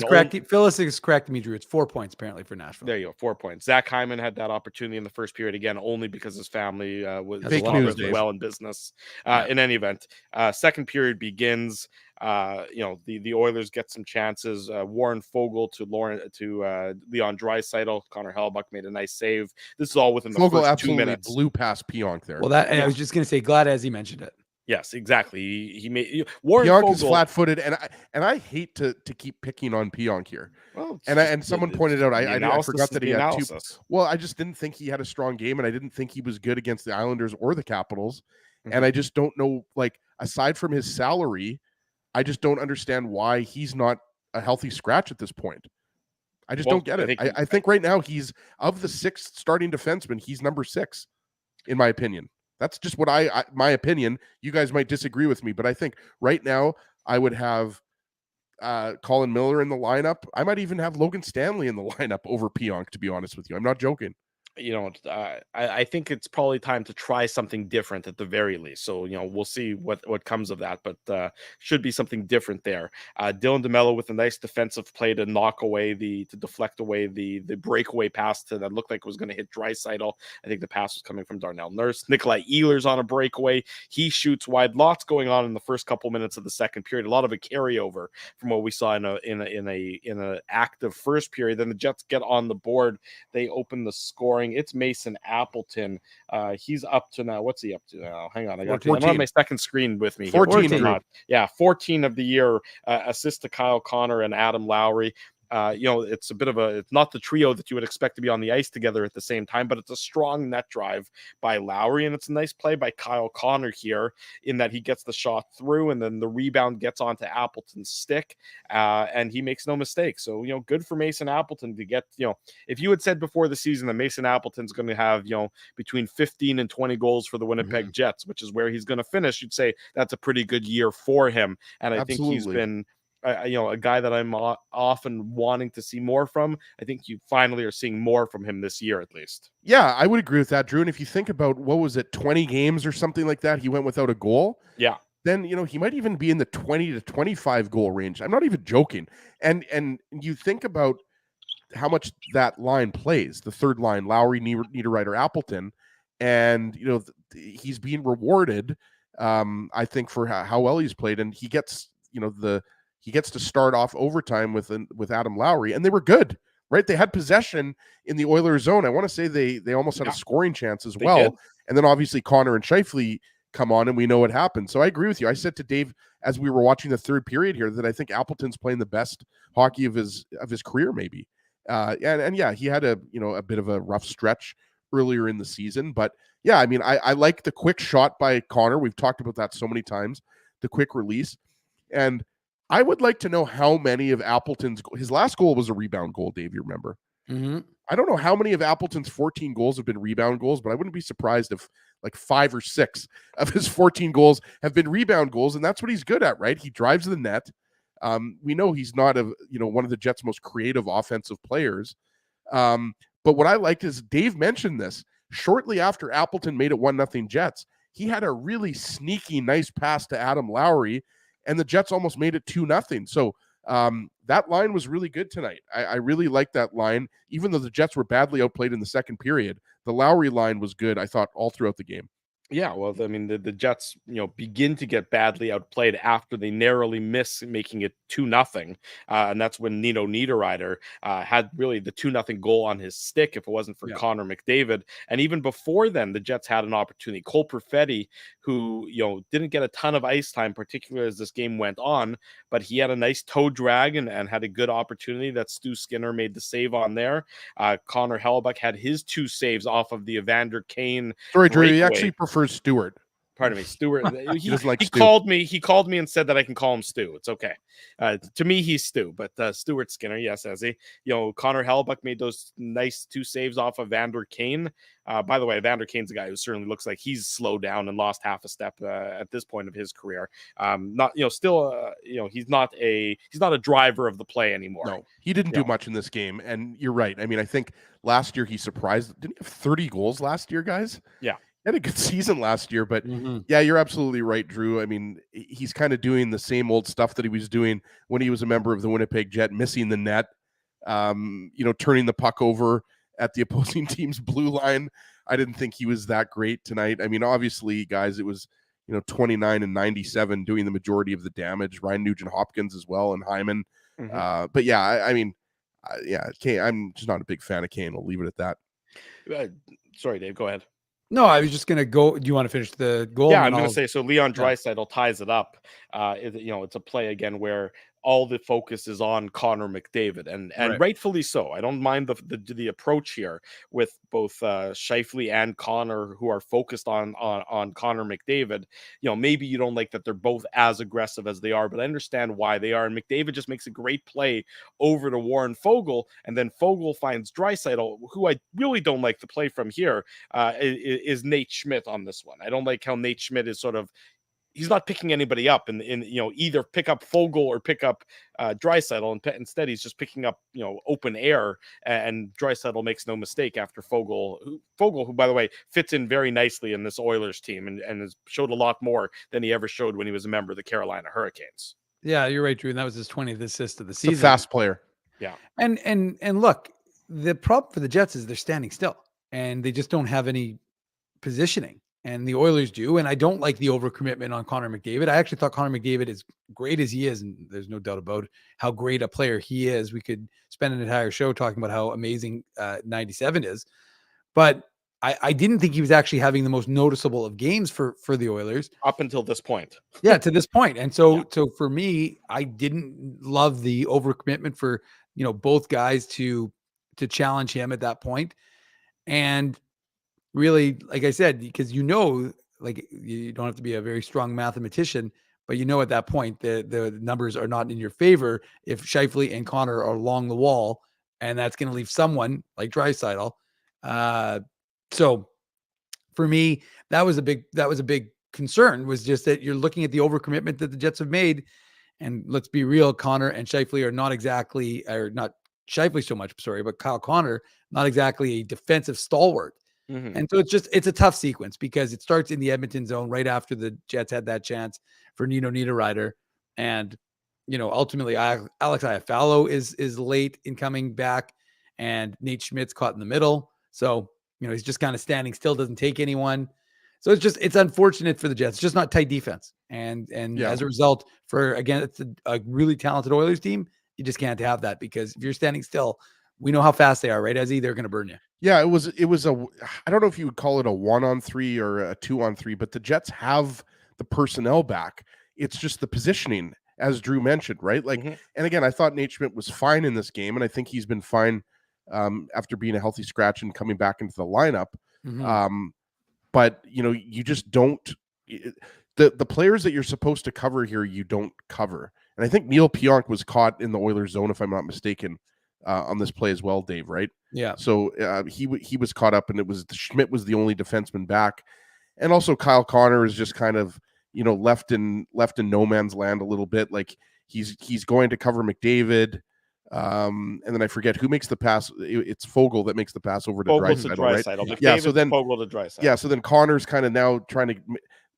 is correcting me, Drew. It's 4 points apparently for Nashville. There you go, 4 points. Zach Hyman had that opportunity in the first period again, only because his family was well in business. In any event, second period begins. The Oilers get some chances. Warren Fogle to Leon Draisaitl. Connor Hellebuyck made a nice save. This is all within the first 2 minutes. Blew past Pionk there. Well, I was just going to say, glad as he mentioned it. Yes, exactly. He made Warren Pionk is flat-footed, and I hate to keep picking on Pionk here. Well, and someone pointed out I forgot that he had 2. Well, I just didn't think he had a strong game, and I didn't think he was good against the Islanders or the Capitals. Mm-hmm. And I just don't know, like, aside from his salary, I just don't understand why he's not a healthy scratch at this point. I just don't get it. I think right now he's, of the 6 starting defensemen, he's number 6, in my opinion. That's just what my opinion. You guys might disagree with me, but I think right now I would have Colin Miller in the lineup. I might even have Logan Stanley in the lineup over Pionk, to be honest with you. I'm not joking. I think it's probably time to try something different at the very least. So, we'll see what comes of that, but should be something different there. Dylan DeMello with a nice defensive play to deflect away the breakaway pass that looked like it was going to hit Draisaitl. I think the pass was coming from Darnell Nurse. Nikolai Ehlers on a breakaway. He shoots wide. Lots going on in the first couple minutes of the second period. A lot of a carryover from what we saw in a active first period. Then the Jets get on the board. They open the scoring. It's Mason Appleton. He's up to now. What's he up to now? Hang on. I'm on my second screen with me. 14. 14 of the year. Assist to Kyle Connor and Adam Lowry. It's it's not the trio that you would expect to be on the ice together at the same time, but it's a strong net drive by Lowry, and it's a nice play by Kyle Connor here in that he gets the shot through, and then the rebound gets onto Appleton's stick, and he makes no mistake. So, good for Mason Appleton to get, if you had said before the season that Mason Appleton's going to have, between 15 and 20 goals for the Winnipeg Jets, which is where he's going to finish, you'd say that's a pretty good year for him. And I think he's been a guy that I'm often wanting to see more from. I think you finally are seeing more from him this year, at least. Yeah, I would agree with that, Drew. And if you think about, 20 games or something like that, he went without a goal. Yeah. Then, he might even be in the 20 to 25 goal range. I'm not even joking. And you think about how much that line plays, the third line, Lowry, Niederreiter, Appleton, and, he's being rewarded, I think, for how well he's played. And he gets, he gets to start off overtime with Adam Lowry, and they were good, right? They had possession in the Oilers zone. I want to say they almost had a scoring chance as well. Did. And then obviously Connor and Scheifele come on, and we know what happened. So I agree with you. I said to Dave as we were watching the third period here that I think Appleton's playing the best hockey of his career, maybe. And yeah, he had a bit of a rough stretch earlier in the season, but yeah, I mean, I like the quick shot by Connor. We've talked about that so many times, the quick release. And I would like to know how many of Appleton's, his last goal was a rebound goal, Dave, you remember? Mm-hmm. I don't know how many of Appleton's 14 goals have been rebound goals, but I wouldn't be surprised if like 5 or 6 of his 14 goals have been rebound goals, and that's what he's good at, right? He drives the net. We know he's not one of the Jets' most creative offensive players. But what I liked is Dave mentioned this shortly after Appleton made it 1-0 Jets. He had a really sneaky, nice pass to Adam Lowry, and the Jets almost made it 2-0. So that line was really good tonight. I really liked that line. Even though the Jets were badly outplayed in the second period, the Lowry line was good, I thought, all throughout the game. Yeah, well, I mean, the Jets, begin to get badly outplayed after they narrowly miss making it 2-0. And that's when Nino Niederreiter had really the 2-0 goal on his stick if it wasn't for Connor McDavid. And even before then, the Jets had an opportunity. Cole Perfetti, who, didn't get a ton of ice time, particularly as this game went on, but he had a nice toe drag and had a good opportunity that Stu Skinner made the save on there. Connor Hellebuyck had his 2 saves off of the Evander Kane. Sorry, Drew, he breakaway. actually prefers Stewart. Pardon me, Stewart. He doesn't like he Stu. called me. He called me and said that I can call him Stu. It's okay. To me, he's Stu, but Stuart Skinner, yes, as he. Connor Hellebuyck made those nice 2 saves off of Evander Kane. By the way, Evander Kane's a guy who certainly looks like he's slowed down and lost half a step at this point of his career. Not, still, he's not a driver of the play anymore. No, he didn't do much in this game, and you're right. I mean, I think last year he surprised. Didn't he have 30 goals last year, guys? Yeah. He had a good season last year, but yeah, you're absolutely right, Drew. I mean, he's kind of doing the same old stuff that he was doing when he was a member of the Winnipeg Jet, missing the net, turning the puck over at the opposing team's blue line. I didn't think he was that great tonight. I mean, obviously, guys, it was 29 and 97 doing the majority of the damage. Ryan Nugent-Hopkins as well, and Hyman. But yeah, Kane. I'm just not a big fan of Kane. I'll leave it at that. Sorry, Dave. Go ahead. No, I was just going to go. Do you want to finish the goal? Yeah, I'm going to say, so Leon Draisaitl ties it up. It's a play again where all the focus is on Connor McDavid, and Right. rightfully so. I don't mind the approach here with both Scheifele and Connor, who are focused on Connor McDavid. Maybe you don't like that they're both as aggressive as they are, but I understand why they are. And McDavid just makes a great play over to Warren Foegele, and then Foegele finds Draisaitl, who I really don't like the play from here, is Nate Schmidt on this one. I don't like how Nate Schmidt is sort of, he's not picking anybody up and either pick up Foegele or pick up Draisaitl, and instead he's just picking up open air, and Draisaitl makes no mistake after Foegele, who by the way fits in very nicely in this Oilers team and has showed a lot more than he ever showed when he was a member of the Carolina Hurricanes. Yeah, you're right, Drew. And that was his 20th assist of the He's season. a fast player. Yeah. And look, the problem for the Jets is they're standing still and they just don't have any positioning. And the Oilers do. And I don't like the overcommitment on Connor McDavid. I actually thought Connor McDavid, as great as he is, and there's no doubt about how great a player he is. We could spend an entire show talking about how amazing 97 is. But I didn't think he was actually having the most noticeable of games for the Oilers. Up until this point. Yeah, to this point. And so for me, I didn't love the overcommitment for, both guys to challenge him at that point. And really, like I said, because you don't have to be a very strong mathematician, but at that point the numbers are not in your favor if Scheifele and Connor are along the wall, and that's going to leave someone like Draisaitl. So for me, that was a big concern, was just that you're looking at the overcommitment that the Jets have made. And let's be real, Connor and Scheifele are not exactly, or not Scheifele so much, sorry, but Kyle Connor, not exactly a defensive stalwart. Mm-hmm. And so it's a tough sequence because it starts in the Edmonton zone right after the Jets had that chance for Nino Niederreiter. And, ultimately Alex Iafallo is late in coming back, and Nate Schmidt's caught in the middle. So, he's just kind of standing still, doesn't take anyone. So it's unfortunate for the Jets. It's just not tight defense. And as a result, it's a really talented Oilers team. You just can't have that, because if you're standing still, we know how fast they are, right, Ezzy? They're going to burn you. Yeah, it was I don't know if you would call it a 1-on-3 or a 2-on-3, but the Jets have the personnel back. It's just the positioning, as Drew mentioned, right? And again, I thought Nate Schmidt was fine in this game, and I think he's been fine after being a healthy scratch and coming back into the lineup. But you just don't. The players that you're supposed to cover here, you don't cover. And I think Neil Pionk was caught in the Oilers zone, if I'm not mistaken, on this play as well, Dave, right? Yeah. So he was caught up, and Schmidt was the only defenseman back, and also Kyle Connor is just kind of left in no man's land a little bit. Like he's going to cover McDavid, and then I forget who makes the pass. It's Foegele that makes the pass over to Draisaitl, right? Yeah. So then Foegele to Draisaitl. Yeah. So then Connor's kind of now trying to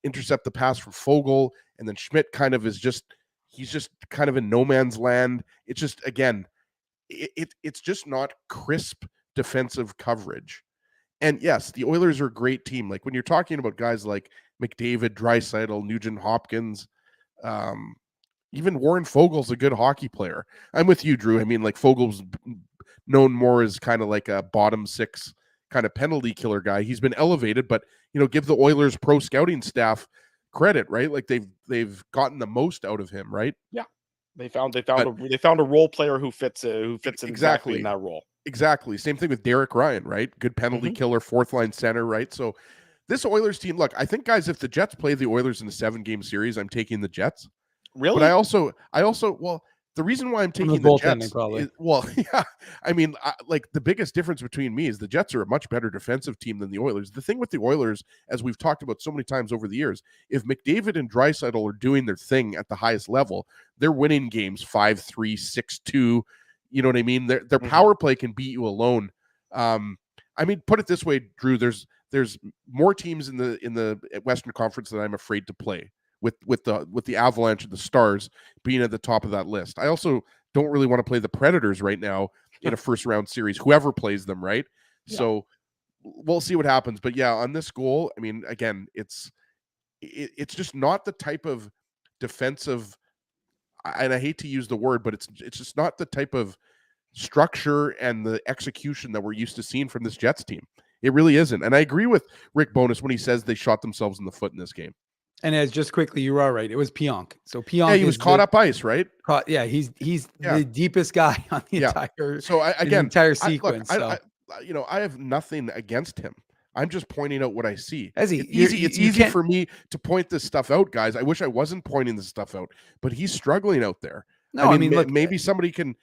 intercept the pass from Foegele, and then Schmidt kind of he's just kind of in no man's land. It's just, again, it's just not crisp defensive coverage. And yes, the Oilers are a great team. Like when you're talking about guys like McDavid, Draisaitl, Nugent Hopkins, even Warren Fogel's a good hockey player. I'm with you, Drew. I mean, like Fogel's known more as kind of like a bottom six kind of penalty killer guy. He's been elevated, but give the Oilers pro scouting staff credit, right? Like they've gotten the most out of him, right? Yeah, they found a role player who fits exactly in that role. Exactly. Same thing with Derek Ryan, right? Good penalty killer, fourth line center, right? So this Oilers team, look, I think, guys, if the Jets play the Oilers in a 7-game series, I'm taking the Jets. Really? But I also, well, the reason why I'm taking the Jets probably. Yeah, I mean, like the biggest difference between me is the Jets are a much better defensive team than the Oilers. The thing with the Oilers, as we've talked about so many times over the years, if McDavid and Draisaitl are doing their thing at the highest level, they're winning games 5-3, 6-2. You know what I mean? Their power play can beat you alone. I mean, put it this way, Drew. There's more teams in the Western Conference that I'm afraid to play. With the Avalanche and the Stars being at the top of that list. I also don't really want to play the Predators right now in a first round series, whoever plays them, right? Yeah. So we'll see what happens. But yeah, on this goal, I mean, again, it's just not the type of defensive, and I hate to use the word, but it's just not the type of structure and the execution that we're used to seeing from this Jets team. It really isn't. And I agree with Rick Bowness when he says they shot themselves in the foot in this game. And as just quickly, you are right. It was Pionk. So Pionk, yeah, he was caught up ice, right? He's the deepest guy on the entire. So entire sequence. I have nothing against him. I'm just pointing out what I see. It's easy for me to point this stuff out, guys. I wish I wasn't pointing this stuff out, but he's struggling out there. No, I mean, look, maybe somebody can,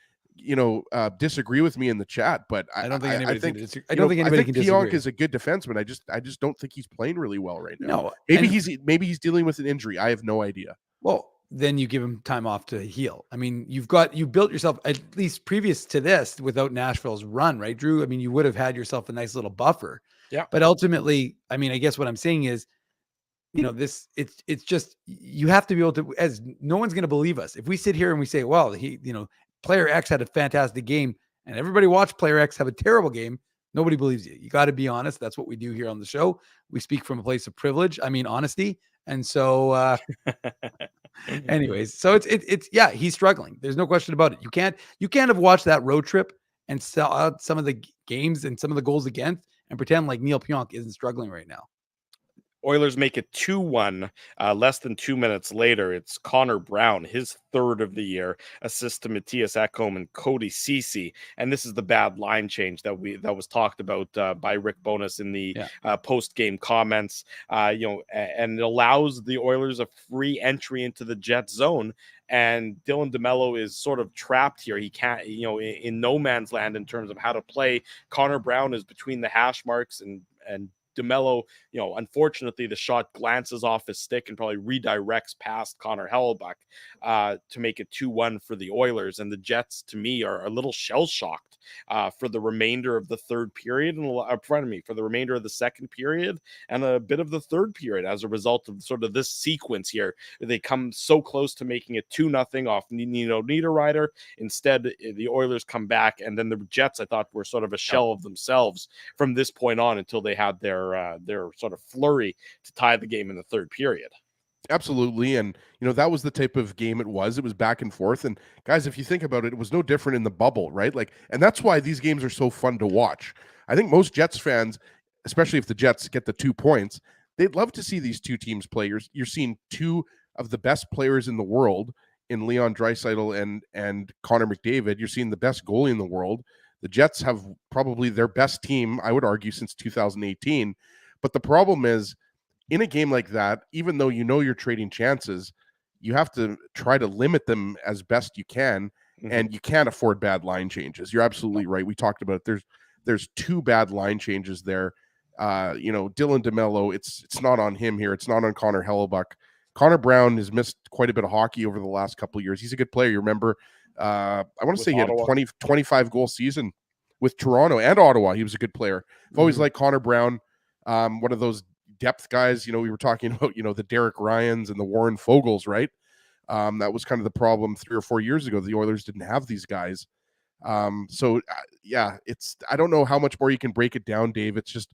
disagree with me in the chat, but I don't think anybody can disagree. I think Pionk is a good defenseman. I just don't think he's playing really well right now. No, maybe he's dealing with an injury. I have no idea. Well, then you give him time off to heal. I mean, you built yourself, at least previous to this, without Nashville's run, right, Drew? I mean, you would have had yourself a nice little buffer. Yeah. But ultimately, I mean, I guess what I'm saying is, it's just, you have to be able to, as no one's going to believe us. If we sit here and we say, well, player X had a fantastic game and everybody watched player X have a terrible game, nobody believes you. You got to be honest. That's what we do here on the show. We speak from a place of privilege. I mean, honesty. And so, anyways, so it's he's struggling. There's no question about it. You can't have watched that road trip and sell out some of the games and some of the goals against and pretend like Neil Pionk isn't struggling right now. Oilers make it 2-1 less than 2 minutes later. It's Connor Brown, his third of the year, assist to Matthias Ekholm and Cody Ceci. And this is the bad line change that was talked about by Rick Bowness in the post-game comments. And it allows the Oilers a free entry into the Jet zone. And Dylan DeMello is sort of trapped here. He can't, in no man's land in terms of how to play. Connor Brown is between the hash marks and DeMello, unfortunately, the shot glances off his stick and probably redirects past Connor Hellebuyck to make it 2-1 for the Oilers. And the Jets, to me, are a little shell-shocked for the remainder of the third period for the remainder of the second period and a bit of the third period as a result of sort of this sequence here. They come so close to making it 2-0 off Niederreiter. Instead, the Oilers come back, and then the Jets, I thought, were sort of a shell of themselves from this point on until they had their sort of flurry to tie the game in the third period. Absolutely. And, that was the type of game it was. It was back and forth. And guys, if you think about it, it was no different in the bubble, right? And that's why these games are so fun to watch. I think most Jets fans, especially if the Jets get the 2 points, they'd love to see these two teams play. You're seeing two of the best players in the world in Leon Draisaitl and Connor McDavid. You're seeing the best goalie in the world. The Jets have probably their best team, I would argue, since 2018. But the problem is, in a game like that, even though you're trading chances, you have to try to limit them as best you can, and you can't afford bad line changes. You're absolutely right. We talked about it. There's 2 bad line changes there. Dylan DeMello, it's not on him here. It's not on Connor Hellebuyck. Connor Brown has missed quite a bit of hockey over the last couple of years. He's a good player. You remember, I want to say he had a 25 goal season with Toronto and Ottawa. He was a good player. I've always liked Connor Brown, one of those depth guys. We were talking about, the Derek Ryans and the Warren Fogels, right? That was kind of the problem 3 or 4 years ago. The Oilers didn't have these guys. I don't know how much more you can break it down, Dave. It's just,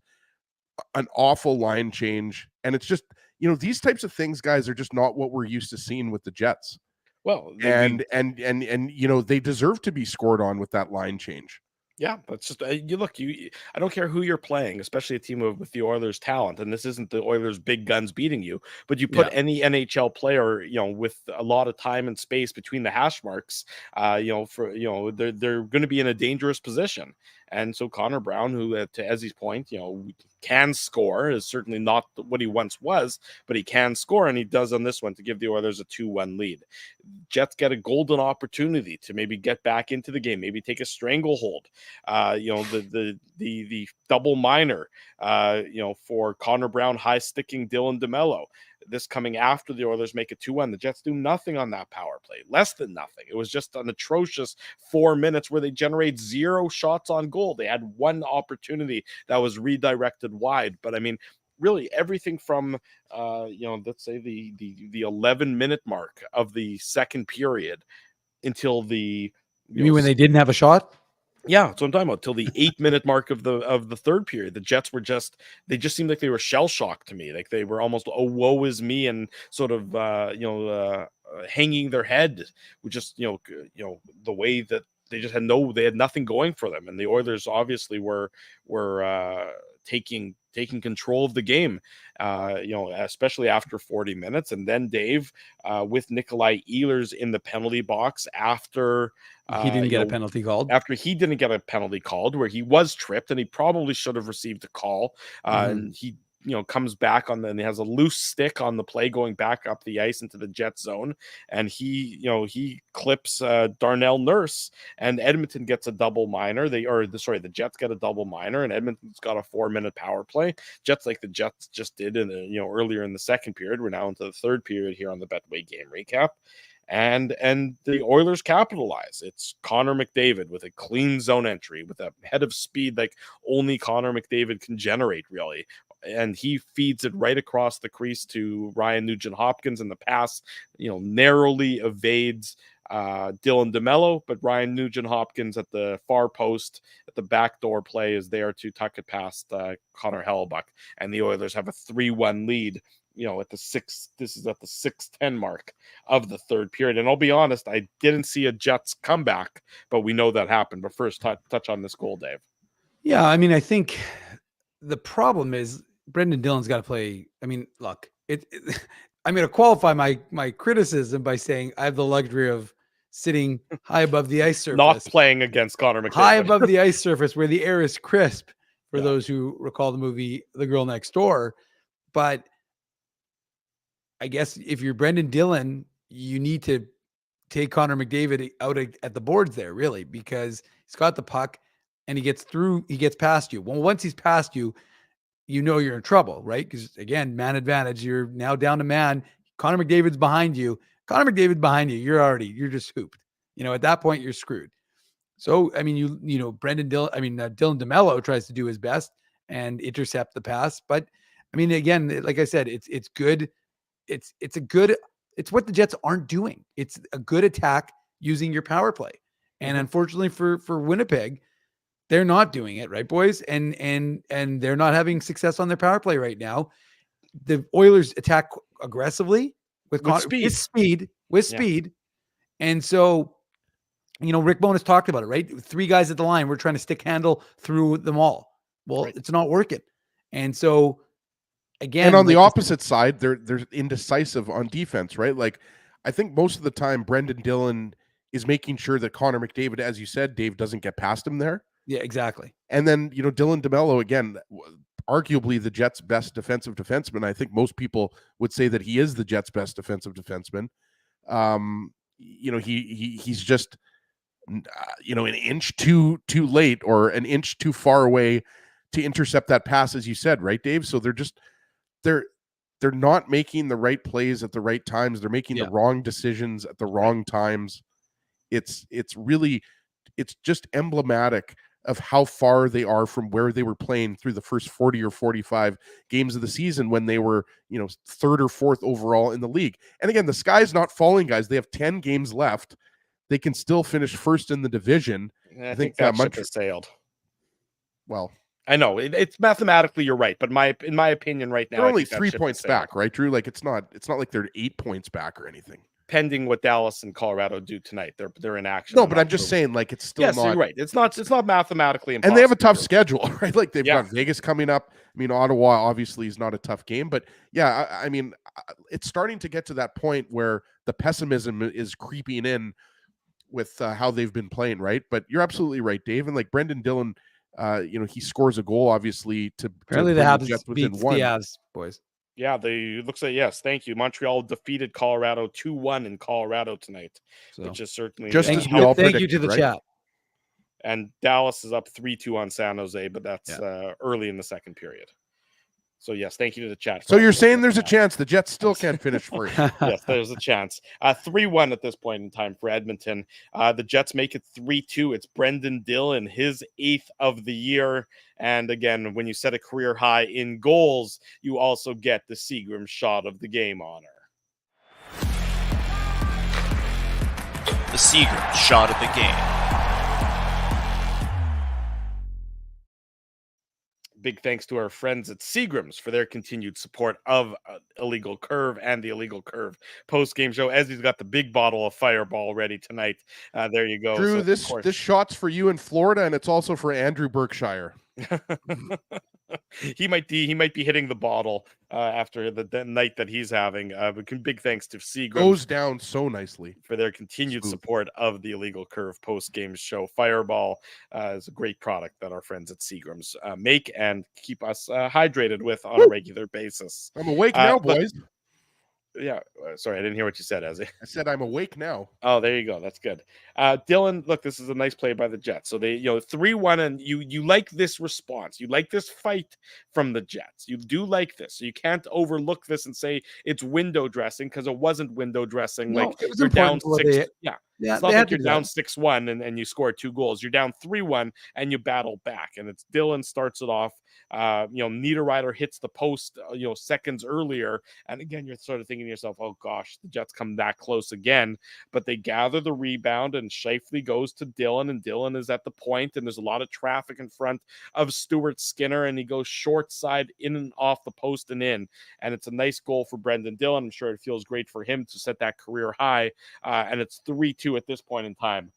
an awful line change. And it's just, these types of things, guys, are just not what we're used to seeing with the Jets. Well, and they deserve to be scored on with that line change. Yeah, that's just I don't care who you're playing, especially a team with the Oilers' talent. And this isn't the Oilers' big guns beating you, but you put any NHL player, with a lot of time and space between the hash marks, they're going to be in a dangerous position. And so Connor Brown, who, to Ezzy's point, can score, is certainly not what he once was, but he can score, and he does on this one to give the Oilers a 2-1 lead. Jets get a golden opportunity to maybe get back into the game, maybe take a stranglehold. The double minor, for Connor Brown, high sticking Dylan DeMello. This coming after the Oilers make it 2-1. The Jets do nothing on that power play, less than nothing. It was just an atrocious 4 minutes where they generate 0 shots on goal. They had one opportunity that was redirected wide, but I mean, really everything from let's say the 11-minute mark of the second period until the you mean when they didn't have a shot? Yeah, that's what I'm talking about. Till the 8-minute mark of the third period, the Jets were just seemed like they were shell shocked to me. Like they were almost, oh, woe is me, and sort of hanging their head with just the way that they just had nothing going for them, and the Oilers obviously were taking control of the game, especially after 40 minutes. And then Dave, with Nikolai Ehlers in the penalty box after he didn't get a penalty called. After he didn't get a penalty called, where he was tripped and he probably should have received a call. And he comes back and he has a loose stick on the play going back up the ice into the Jet zone. And he clips Darnell Nurse, and Edmonton gets a double minor. The Jets get a double minor, and Edmonton's got a 4-minute power play. Jets, like the Jets just did earlier in the second period. We're now into the third period here on the Betway game recap. And the Oilers capitalize. It's Connor McDavid with a clean zone entry with a head of speed like only Connor McDavid can generate, really. And he feeds it right across the crease to Ryan Nugent-Hopkins, and the pass, narrowly evades Dylan DeMello, but Ryan Nugent-Hopkins at the far post at the backdoor play is there to tuck it past Connor Hellebuyck, and the Oilers have a 3-1 lead. This is at the 6:10 mark of the third period. And I'll be honest, I didn't see a Jets comeback, but we know that happened. But first, touch on this goal, Dave. Yeah, I mean, I think the problem is Brendan Dillon's got to play. I mean, look, I'm going to qualify my criticism by saying I have the luxury of sitting high above the ice surface. Not playing against Connor McDavid. High above the ice surface where the air is crisp, for those who recall the movie The Girl Next Door. But I guess if you're Brendan Dillon, you need to take Connor McDavid out at the boards there, really, because he's got the puck and he gets past you. Well, once he's past you, you're in trouble, right? Because again, man advantage, you're now down to man. Connor McDavid's behind you. You're just hooped. At that point, you're screwed. So, I mean, Dylan DeMello tries to do his best and intercept the pass. But I mean, again, like I said, it's good. It's what the Jets aren't doing. It's a good attack using your power play. And unfortunately for Winnipeg, they're not doing it, right, boys? And they're not having success on their power play right now. The Oilers attack aggressively with speed. And so, Rick Bowness talked about it, right? 3 guys at the line. We're trying to stick handle through them all. Well, It's not working. And so, again, and on the opposite side, they're indecisive on defense, right? Like, I think most of the time Brendan Dillon is making sure that Connor McDavid, as you said, Dave, doesn't get past him there. Yeah, exactly. And then, Dylan DeMello, again, arguably the Jets' best defensive defenseman. I think most people would say that he is the Jets' best defensive defenseman. He's just, an inch too late or an inch too far away to intercept that pass, as you said, right, Dave? So they're not making the right plays at the right times. They're making the wrong decisions at the wrong times. It's just emblematic of how far they are from where they were playing through the first 40 or 45 games of the season when they were, 3rd or 4th overall in the league. And again, the sky's not falling, guys. They have 10 games left. They can still finish first in the division. I think that ship has sailed. Well, I know it's mathematically you're right, but in my opinion, right now They're I only think that 3 ship has points sailed. back, right, Drew? Like it's not like they're 8 points back or anything. Pending what Dallas and Colorado do tonight, they're in action. No, but I'm just saying, like it's still not. not. You're right. It's not mathematically impossible. And they have a tough schedule, right? Like they've got Vegas coming up. I mean, Ottawa obviously is not a tough game, but yeah, I mean, it's starting to get to that point where the pessimism is creeping in with how they've been playing, right? But you're absolutely right, Dave. And like Brendan Dillon, he scores a goal, obviously, to apparently bring the the Habs Jets within beats one. the Avs, boys. Yeah, it looks like, yes, thank you. Montreal defeated Colorado 2-1 in Colorado tonight, which is certainly just thank as we all thank you predicted, to the right? chat. And Dallas is up 3-2 on San Jose, but that's early in the second period. So yes, thank you to the chat. So you're saying there's a chance the Jets still can't finish for you? Yes, there's a chance. 3-1 at this point in time for Edmonton. The Jets make it 3-2. It's Brendan Dillon, his 8th of the year. And again, when you set a career high in goals, you also get the Seagram shot of the game honor. The Seagram shot of the game. Big thanks to our friends at Seagram's for their continued support of Illegal Curve and the Illegal Curve post-game show. Ezzy's got the big bottle of Fireball ready tonight. There you go. Drew, So, this shot's for you in Florida, and it's also for Andrew Berkshire. he might be hitting the bottle after the night that he's having. But big thanks to Seagram. Goes down so nicely for their continued support of the Illegal Curve post-game show. Fireball is a great product that our friends at Seagram's make and keep us hydrated with on a regular basis. I'm awake now, boys. Yeah, sorry, I didn't hear what you said, Ezzy. I said I'm awake now. Oh, there you go. That's good. Dylan, look, this is a nice play by the Jets. So they, 3-1, and you like this response. You like this fight from the Jets. You do like this. So you can't overlook this and say it's window dressing, because it wasn't window dressing. No, like it was you're down 6. Yeah, it's not like you're down 6-1 and you score 2 goals. You're down 3-1 and you battle back. And it's Dylan starts it off. Niederreiter hits the post, seconds earlier. And again, you're sort of thinking to yourself, oh gosh, the Jets come that close again. But they gather the rebound and Scheifele goes to Dylan, and Dylan is at the point, and there's a lot of traffic in front of Stuart Skinner, and he goes short side in and off the post and in. And it's a nice goal for Brendan Dillon. I'm sure it feels great for him to set that career high. And it's 3-2 at this point in time.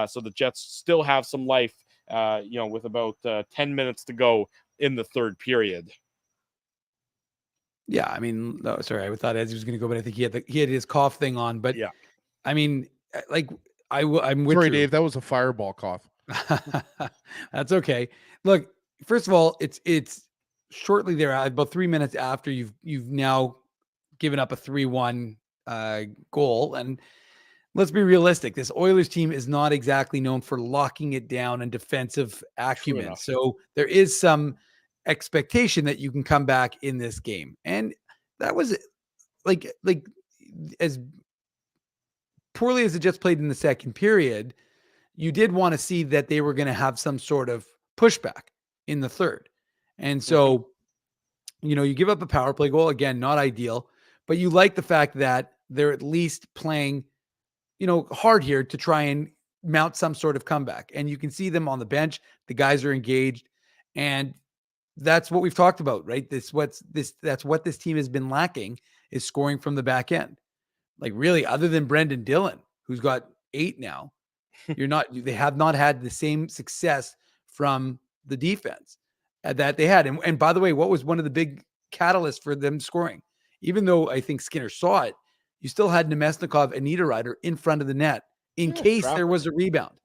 So the Jets still have some life, with about 10 minutes to go in the third period. Yeah, I mean, no, sorry, I thought Ezzy was going to go, but I think he had his cough thing on. But yeah, I mean, like I'm with Sorry, you. Dave, that was a fireball cough. That's okay. Look, first of all, it's shortly there, about 3 minutes after you've now given up a 3-1 goal. And let's be realistic. This Oilers team is not exactly known for locking it down and defensive acumen. So there is some expectation that you can come back in this game. And that was like as poorly as the Jets played in the second period, you did want to see that they were going to have some sort of pushback in the third. And so, you give up a power play goal, again, not ideal, but you like the fact that they're at least playing hard here to try and mount some sort of comeback. And you can see them on the bench. The guys are engaged. And that's what we've talked about, right? That's what this team has been lacking, is scoring from the back end. Like really, other than Brendan Dillon, who's got 8 now, they have not had the same success from the defense that they had. And by the way, what was one of the big catalysts for them scoring? Even though I think Skinner saw it, you still had Nemesnikov and Niederreiter in front of the net in case there was a rebound.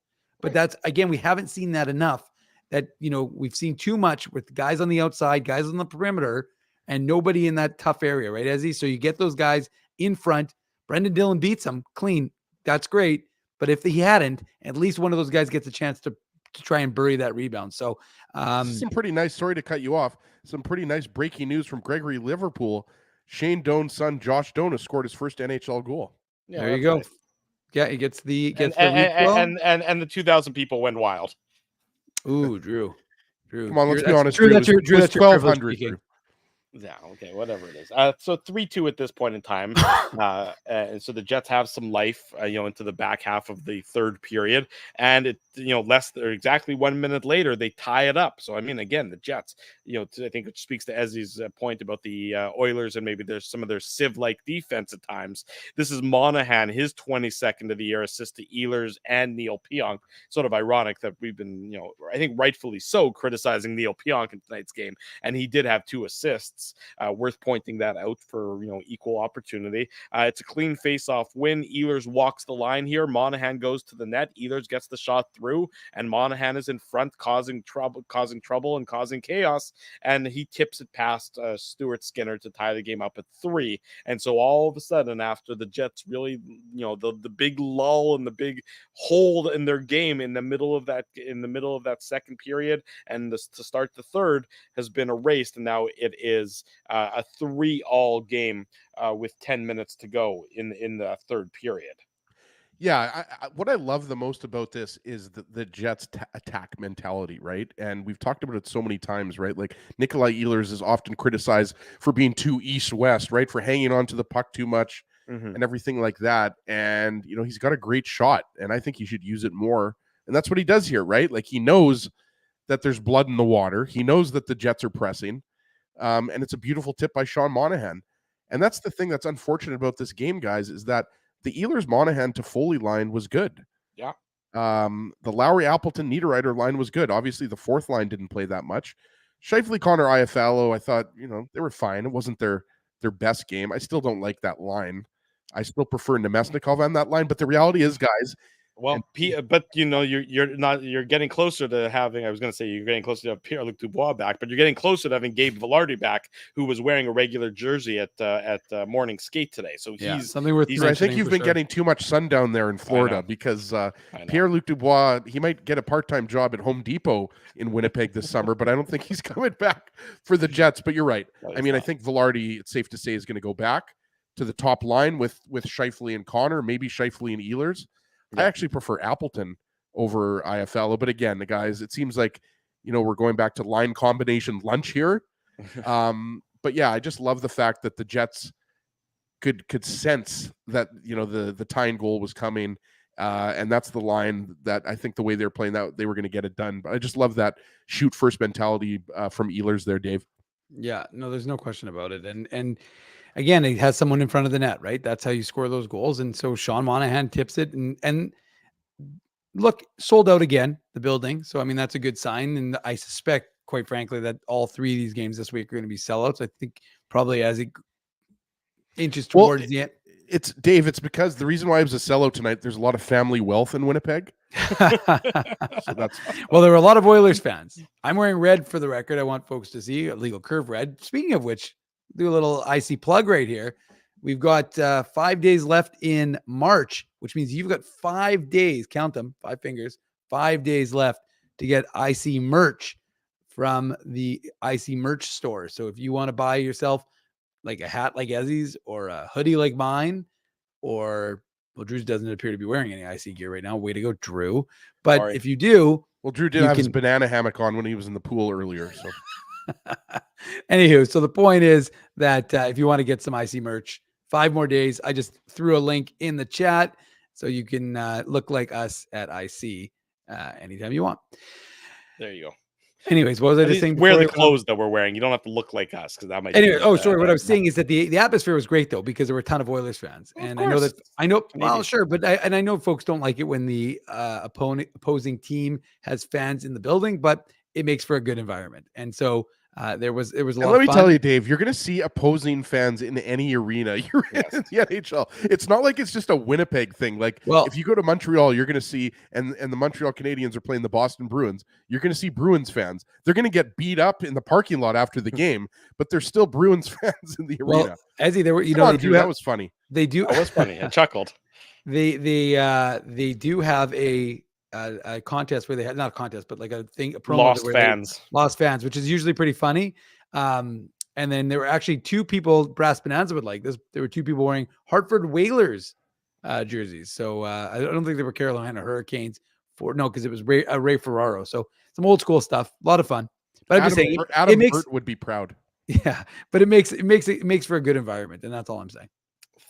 But that's, again, we haven't seen that enough. That, we've seen too much with guys on the outside, guys on the perimeter, and nobody in that tough area, right, Ezzy? So you get those guys in front. Brendan Dillon beats them clean. That's great. But if he hadn't, at least one of those guys gets a chance to try and bury that rebound. So some pretty nice, sorry to cut you off, some pretty nice breaking news from Gregory Liverpool. Shane Doan's son, Josh Doan, has scored his first NHL goal. Yeah, there you go. Nice. Yeah, he gets the and the 2,000 people went wild. Ooh, Drew. Come on, let's be honest. Drew, that's your 1,200. Yeah, okay, whatever it is. So 3-2 at this point in time. And so the Jets have some life, into the back half of the third period. And less or exactly 1 minute later, they tie it up. So, I mean, again, the Jets, I think it speaks to Ezzy's point about the Oilers and maybe there's some of their sieve-like defense at times. This is Monahan, his 22nd of the year assist to Ehlers and Neil Pionk. Sort of ironic that we've been, I think rightfully so, criticizing Neil Pionk in tonight's game. And he did have 2 assists. Worth pointing that out for equal opportunity. It's a clean face-off win. Ehlers walks the line here. Monahan goes to the net. Ehlers gets the shot through, and Monahan is in front, causing trouble and causing chaos. And he tips it past Stuart Skinner to tie the game up at 3. And so all of a sudden, after the Jets really, the big lull and the big hole in their game in the middle of that second period, and to start the third has been erased, and now it is a 3-all game with 10 minutes to go in the third period. Yeah, what I love the most about this is the Jets' attack mentality, right? And we've talked about it so many times, right? Like Nikolai Ehlers is often criticized for being too east-west, right? For hanging on to the puck too much and everything like that. And, he's got a great shot, and I think he should use it more. And that's what he does here, right? Like he knows that there's blood in the water. He knows that the Jets are pressing. And it's a beautiful tip by Sean Monahan. And that's the thing that's unfortunate about this game, guys, is that the Ehlers-Monahan to Foley line was good. Yeah. The Lowry-Appleton-Niederreiter line was good. Obviously, the fourth line didn't play that much. Scheifele, Connor, Iafallo, I thought, they were fine. It wasn't their best game. I still don't like that line. I still prefer Nemesnikov on that line. But the reality is, guys, well, but you're getting closer to having. I was going to say you're getting closer to have Pierre-Luc Dubois back, but you're getting closer to having Gabe Vilardi back, who was wearing a regular jersey at morning skate today. So he's something worth. I think you've been getting too much sun down there in Florida because Pierre-Luc Dubois, he might get a part-time job at Home Depot in Winnipeg this summer, but I don't think he's coming back for the Jets. But you're right. I mean, I think Vilardi, it's safe to say, is going to go back to the top line with Scheifele and Connor, maybe Scheifele and Ehlers. I actually prefer Appleton over Iafallo, but again, the guys, it seems like we're going back to line combination lunch here. But yeah, I just love the fact that the Jets could sense that the tying goal was coming, and that's the line that I think the way they're playing that they were going to get it done. But I just love that shoot first mentality from Ehlers there, Dave. Yeah, no, there's no question about it, and. Again, he has someone in front of the net, right? That's how you score those goals. And so Sean Monahan tips it and look, sold out again, the building. So, I mean, that's a good sign. And I suspect, quite frankly, that all 3 of these games this week are going to be sellouts. I think probably as it inches towards the end. It's Dave. It's because the reason why it was a sellout tonight, there's a lot of family wealth in Winnipeg. So that's well, there were a lot of Oilers fans. I'm wearing red for the record. I want folks to see a legal curve red. Speaking of which, do a little icy plug right here. We've got 5 days left in March, which means you've got 5 days, count them, 5 fingers, 5 days left to get icy merch from the icy merch store. So if you want to buy yourself like a hat like Ezzy's or a hoodie like mine, or well, Drew doesn't appear to be wearing any icy gear right now. Way to go, Drew. But if you do, well, Drew did have his banana hammock on when he was in the pool earlier. So anywho, so the point is that if you want to get some icy merch, 5 more days. I just threw a link in the chat so you can look like us at IC anytime you want. There you go. Anyways, what was I just saying? Wear the clothes that we're wearing. You don't have to look like us because that might. Anyway, sorry. What I was saying is that the atmosphere was great though because there were a ton of Oilers fans, and I know. Well, sure, but I know folks don't like it when the opposing team has fans in the building, but it makes for a good environment, and so. There was a lot of fun. Let me tell you, Dave, you're going to see opposing fans in any arena you're in the NHL. It's not like it's just a Winnipeg thing. Like, if you go to Montreal, you're going to see, and the Montreal Canadiens are playing the Boston Bruins, you're going to see Bruins fans. They're going to get beat up in the parking lot after the game, but there's still Bruins fans in the arena. Ezzy, there were, that was funny. They do. That was funny. I chuckled. They do have a contest where they had not a contest, but like a promo lost fans, which is usually pretty funny. And then there were actually 2 people Brass Bonanza would like this. There were 2 people wearing Hartford Whalers jerseys. So I don't think they were Carolina Hurricanes because it was Ray Ferraro. So some old school stuff, a lot of fun. But I'm just saying, Adam Burt would be proud. Yeah, but it makes for a good environment, and that's all I'm saying.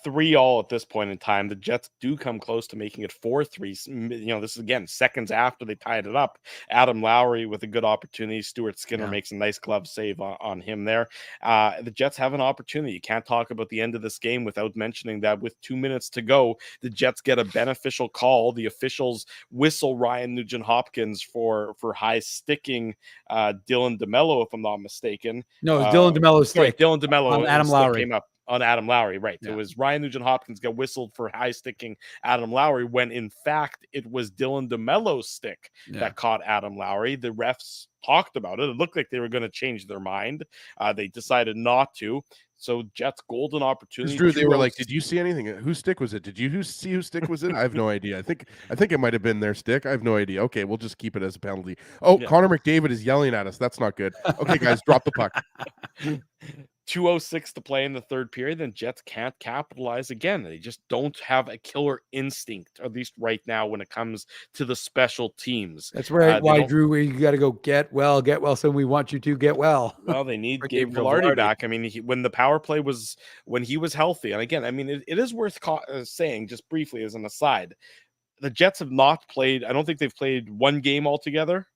3-3 at this point in time. The Jets do come close to making it 4-3. You know, this is again seconds after they tied it up. Adam Lowry with a good opportunity. Stuart Skinner makes a nice glove save on him there. The Jets have an opportunity. You can't talk about the end of this game without mentioning that with 2 minutes to go, the Jets get a beneficial call. The officials whistle Ryan Nugent-Hopkins for high sticking Dylan DeMello, if I'm not mistaken. No, it's Dylan DeMello's stick. Dylan DeMello on Adam Lowry. came up on Adam Lowry, right? Yeah. It was Ryan Nugent-Hopkins got whistled for high sticking Adam Lowry when in fact it was Dylan DeMello's stick that caught Adam Lowry. The refs talked about it. It looked like they were going to change their mind. They decided not to. So Jets golden opportunity. Drew, they were like, "Did you see anything? Whose stick was it? Did you see whose stick was it? I have no idea. I think it might have been their stick. I have no idea. Okay, we'll just keep it as a penalty." Oh, yeah. Connor McDavid is yelling at us. That's not good. Okay, guys, drop the puck. 2:06 to play in the third period, then Jets can't capitalize again. They just don't have a killer instinct, at least right now, when it comes to the special teams. That's right. Why, Drew, you got to go get well. So we want you to get well. Well, they need Gabe Vilardi back. I mean, when the power play when he was healthy, and again, I mean, it is worth saying just briefly as an aside, the Jets have not played. I don't think they've played one game altogether,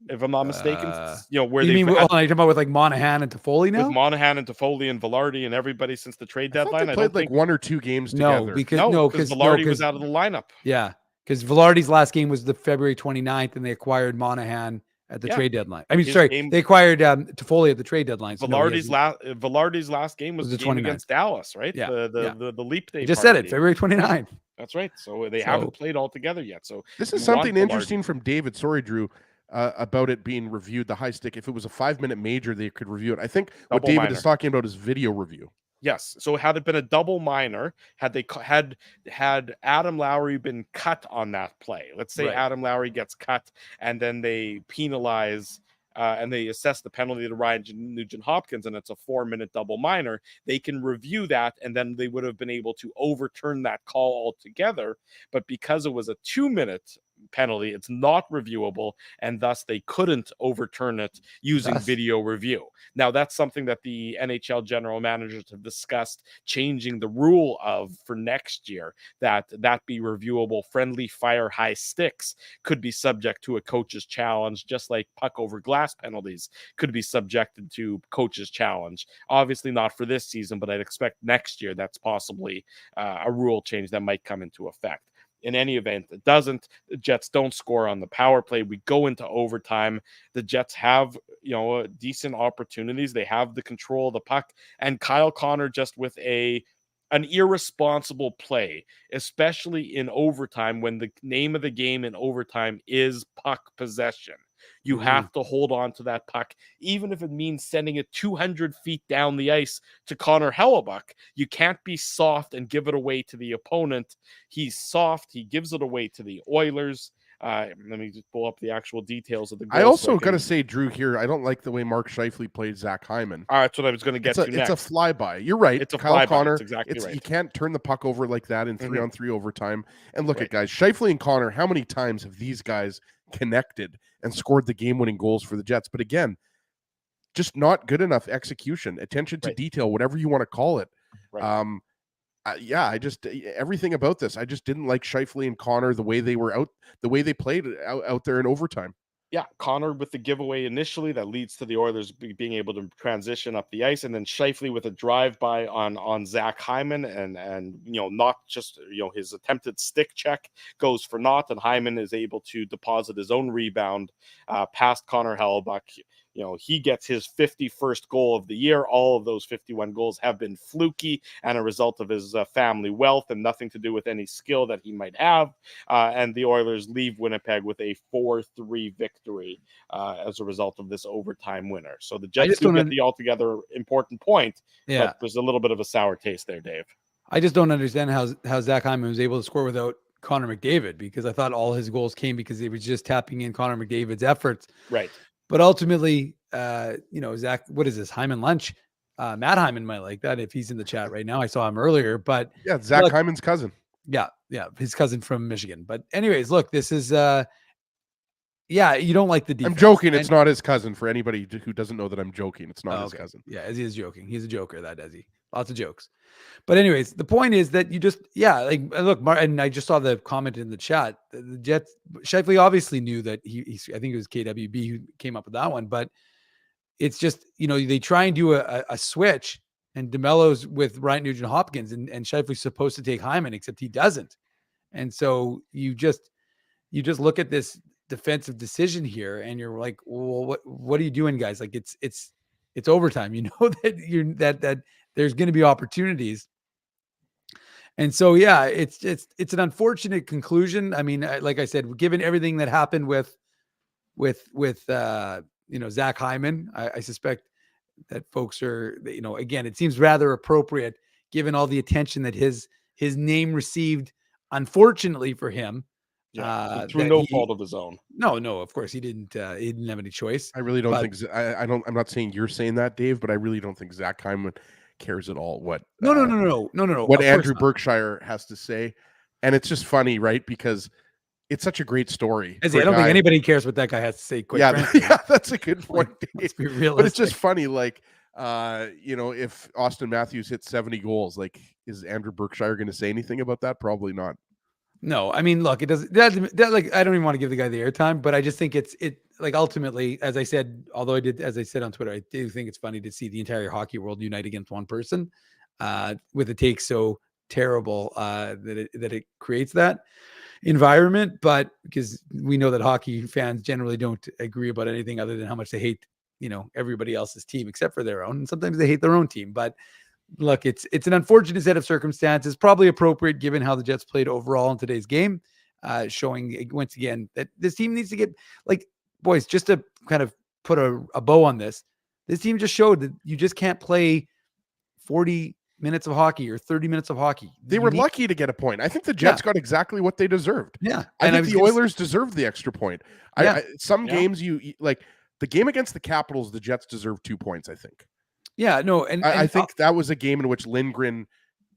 if I'm not mistaken. You know, where you mean, you're talking about with like Monahan and Toffoli now? With Monahan and Toffoli and Vilardi and everybody since the trade deadline. I played like 1 or 2 games together. Because Vilardi was out of the lineup. Yeah, because Vilardi's last game was the February 29th, and they acquired Monahan at the trade deadline. I mean, they acquired Toffoli at the trade deadline. So Vilardi's last game was the game 29th against Dallas, right? Yeah. The leap day. You just said it, February 29th. That's right. So they haven't played all together yet. So this is something interesting from David. Sorry, Drew. About it being reviewed, the high stick. If it was a 5-minute major, they could review it. I think what David is talking about is video review. Yes. So had it been a double minor, had Adam Lowry been cut on that play, let's say Adam Lowry gets cut and then they penalize and they assess the penalty to Ryan Nugent-Hopkins and it's a 4-minute double minor, they can review that and then they would have been able to overturn that call altogether. But because it was a 2-minute penalty, it's not reviewable, and thus they couldn't overturn it using video review. Now, that's something that the NHL general managers have discussed changing the rule of for next year, that be reviewable. Friendly fire high sticks could be subject to a coach's challenge, just like puck over glass penalties could be subjected to coach's challenge. Obviously not for this season, but I'd expect next year that's possibly a rule change that might come into effect. In any event, it doesn't. The Jets don't score on the power play. We go into overtime. The Jets have, decent opportunities. They have the control of the puck. And Kyle Connor just with an irresponsible play, especially in overtime when the name of the game in overtime is puck possession. You have to hold on to that puck, even if it means sending it 200 feet down the ice to Connor Hellebuck. You can't be soft and give it away to the opponent. He's soft. He gives it away to the Oilers. Let me just pull up the actual details of the goal. I also got to say, Drew, here, I don't like the way Mark Scheifele played Zach Hyman. All right, that's what I was going to get to next. It's a flyby. You're right. It's a Kyle flyby. Connor, That's exactly right. You can't turn the puck over like that in 3-on-3 overtime. And look at guys, Scheifele and Connor, how many times have these guys connected and scored the game-winning goals for the Jets? But again, just not good enough execution, attention to detail, whatever you want to call it. Right. I just everything about this, I just didn't like Scheifele and Connor, the way they were out, the way they played out there in overtime. Yeah, Connor with the giveaway initially that leads to the Oilers being able to transition up the ice, and then Scheifele with a drive-by on Zach Hyman, and not just his attempted stick check goes for naught, and Hyman is able to deposit his own rebound past Connor Hellebuck. He gets his 51st goal of the year. All of those 51 goals have been fluky and a result of his family wealth and nothing to do with any skill that he might have. And the Oilers leave Winnipeg with a 4-3 victory as a result of this overtime winner. So the Jets do get the altogether important point, but there's a little bit of a sour taste there, Dave. I just don't understand how Zach Hyman was able to score without Connor McDavid, because I thought all his goals came because he was just tapping in Connor McDavid's efforts. Right. But ultimately, Zach, what is this? Hyman lunch? Matt Hyman might like that if he's in the chat right now. I saw him earlier, but yeah, Zach Hyman's cousin. Yeah, his cousin from Michigan. But anyways, look, this is Yeah, you don't like the defense. I'm joking. It's not his cousin. For anybody who doesn't know that I'm joking, it's not his cousin. Yeah, Ezzy is joking. He's a joker, that Ezzy. Lots of jokes. But anyways, the point is that you just, like, look, and I just saw the comment in the chat. The Jets, Shifley obviously knew that he I think it was KWB who came up with that one, but it's just, they try and do a switch, and DeMello's with Ryan Nugent-Hopkins, and Shifley's supposed to take Hyman, except he doesn't. And so you just look at this defensive decision here, and you're like, well, what are you doing, guys? Like, it's overtime. You know that that there's going to be opportunities. And so, yeah, it's an unfortunate conclusion. I mean, like I said, given everything that happened with Zach Hyman, I suspect that folks are, again, it seems rather appropriate given all the attention that his name received, unfortunately for him. Through no fault of his own. No, of course he didn't have any choice. I really don't think I'm not saying you're saying that, Dave, but I really don't think Zach Hyman cares at all what what Andrew Berkshire has to say. And it's just funny, right? Because it's such a great story. I don't think anybody cares what that guy has to say. Yeah, that's a good point. Let's be realistic. But it's just funny, like, if Austin Matthews hits 70 goals, like, is Andrew Berkshire going to say anything about that? Probably not. No, I mean, look, it doesn't that like, I don't even want to give the guy the airtime, but I just think it like, ultimately, as I said on Twitter, I do think it's funny to see the entire hockey world unite against one person, with a take so terrible that it creates that environment. But because we know that hockey fans generally don't agree about anything other than how much they hate, everybody else's team except for their own, and sometimes they hate their own team. But look, it's an unfortunate set of circumstances, probably appropriate given how the Jets played overall in today's game, showing once again that this team needs to get, like, boys, just to kind of put a bow on this team just showed that you just can't play 40 minutes of hockey or 30 minutes of hockey. They were lucky to get a point. I think the Jets got exactly what they deserved. Yeah. I think the Oilers deserved the extra point. Games, you like the game against the Capitals, the Jets deserved 2 points, I think. Yeah, no, and I think that was a game in which Lindgren,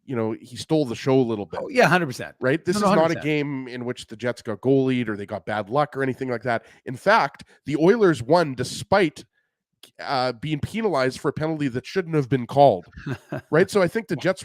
he stole the show a little bit. Oh, yeah, 100%. Right? This is not a game in which the Jets got goalied or they got bad luck or anything like that. In fact, the Oilers won despite being penalized for a penalty that shouldn't have been called. Right? So I think the Jets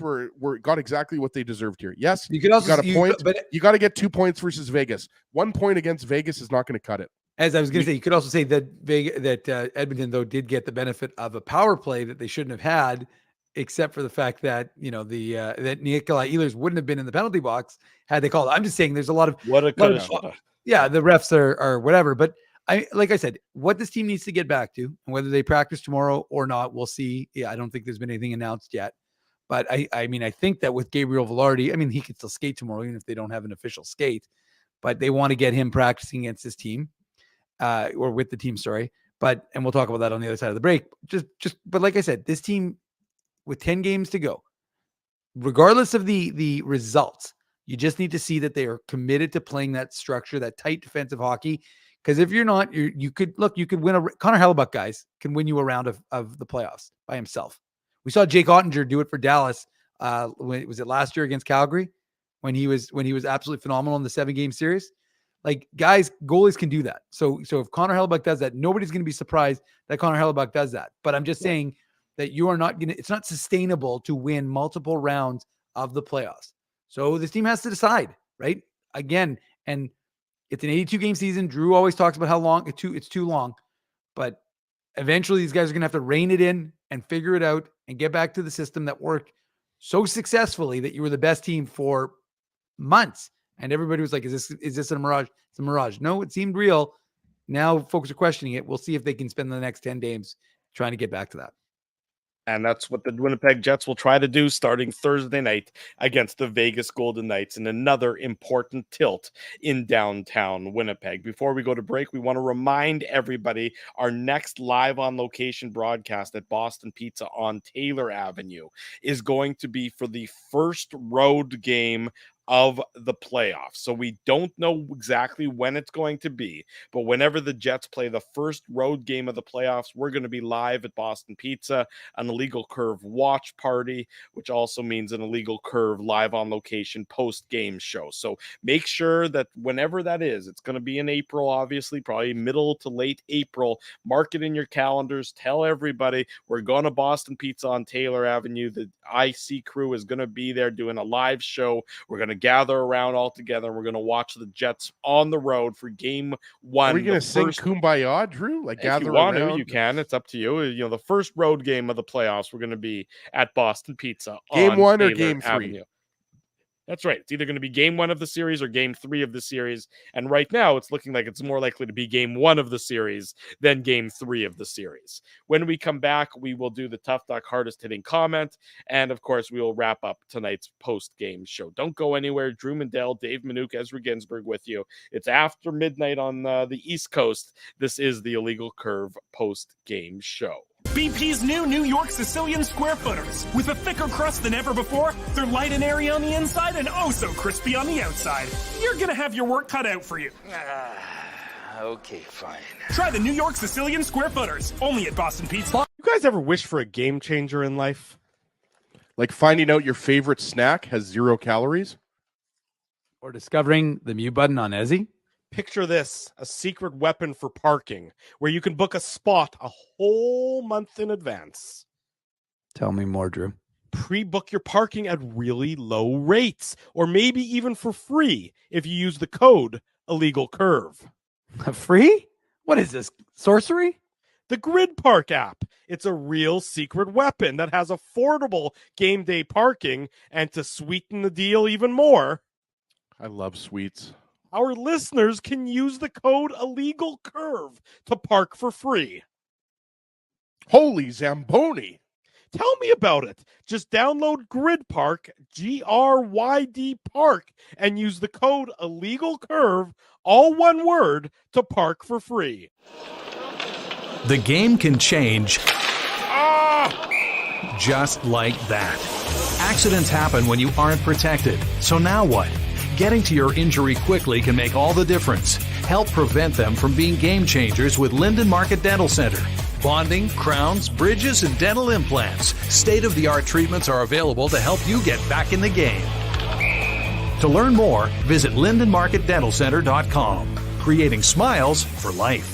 got exactly what they deserved here. Yes, you got a point, but you got to get 2 points versus Vegas. 1 point against Vegas is not going to cut it. As I was going to say, you could also say that Edmonton, though, did get the benefit of a power play that they shouldn't have had, except for the fact that that Nikolai Ehlers wouldn't have been in the penalty box had they called it. I'm just saying, there's a lot of yeah, the refs are whatever. But like I said, what this team needs to get back to, and whether they practice tomorrow or not, we'll see. Yeah, I don't think there's been anything announced yet. But I mean, I think that with Gabriel Velarde, I mean, he could still skate tomorrow, even if they don't have an official skate. But they want to get him practicing against this team. Or with the team, sorry. And we'll talk about that on the other side of the break. But like I said, this team with 10 games to go, regardless of the results, you just need to see that they are committed to playing that structure, that tight defensive hockey. Because if you're not, you could win Connor Hellebuck, guys, can win you a round of the playoffs by himself. We saw Jake Ottinger do it for Dallas. Was it last year against Calgary when he was absolutely phenomenal in the 7-game series? Like, guys, goalies can do that. So if Connor Hellebuck does that, nobody's going to be surprised that Connor Hellebuck does that. But I'm just saying that you are not going to, it's not sustainable to win multiple rounds of the playoffs. So this team has to decide, right? Again, and it's an 82-game season. Drew always talks about how long it's too long, but eventually these guys are going to have to rein it in and figure it out and get back to the system that worked so successfully that you were the best team for months. And everybody was like, is this a mirage? It's a mirage. No, it seemed real. Now folks are questioning it. We'll see if they can spend the next 10 games trying to get back to that. And that's what the Winnipeg Jets will try to do starting Thursday night against the Vegas Golden Knights in another important tilt in downtown Winnipeg. Before we go to break, we want to remind everybody our next live on location broadcast at Boston Pizza on Taylor Avenue is going to be for the first road game of the playoffs. So we don't know exactly when it's going to be, but whenever the Jets play the first road game of the playoffs, we're going to be live at Boston Pizza, an Illegal Curve watch party, which also means an Illegal Curve live on location post-game show. So make sure that whenever that is, it's going to be in April, obviously, probably middle to late April. Mark it in your calendars. Tell everybody we're going to Boston Pizza on Taylor Avenue. The IC crew is going to be there doing a live show. We're going to gather around all together. We're going to watch the Jets on the road for game one. Are we going to sing Kumbaya, Drew? Like, if you want to, you can. It's up to you. You know, the first road game of the playoffs, we're going to be at Boston Pizza. Game one or Taylor game three? Avenue. That's right. It's either going to be game one of the series or game three of the series. And right now, it's looking like it's more likely to be game one of the series than game three of the series. When we come back, we will do the Tough Duck hardest hitting comment. And of course, we will wrap up tonight's post-game show. Don't go anywhere. Drew Mandel, Dave Manouk, Ezra Ginsburg with you. It's after midnight on the East Coast. This is the Illegal Curve post-game show. BP's new New York Sicilian Square Footers. With a thicker crust than ever before, they're light and airy on the inside and oh so crispy on the outside. You're gonna have your work cut out for you. Okay, fine. Try the New York Sicilian Square Footers, only at Boston Pizza. You guys ever wish for a game changer in life? Like finding out your favorite snack has 0 calories? Or discovering the mute button on Ezzy? Picture this, a secret weapon for parking, where you can book a spot a whole month in advance. Tell me more, Drew. Pre-book your parking at really low rates, or maybe even for free if you use the code Illegal Curve. Free? What is this, sorcery? The Grid Park app. It's a real secret weapon that has affordable game day parking, and to sweeten the deal even more, I love sweets. Our listeners can use the code Illegal Curve to park for free. Holy Zamboni. Tell me about it. Just download Grid Park, GRYD Park, and use the code Illegal Curve, all one word, to park for free. The game can change just like that. Accidents happen when you aren't protected. So now what? Getting to your injury quickly can make all the difference. Help prevent them from being game changers with Linden Market Dental Center. Bonding, crowns, bridges, and dental implants. State-of-the-art treatments are available to help you get back in the game. To learn more, visit lindenmarketdentalcenter.com. Creating smiles for life.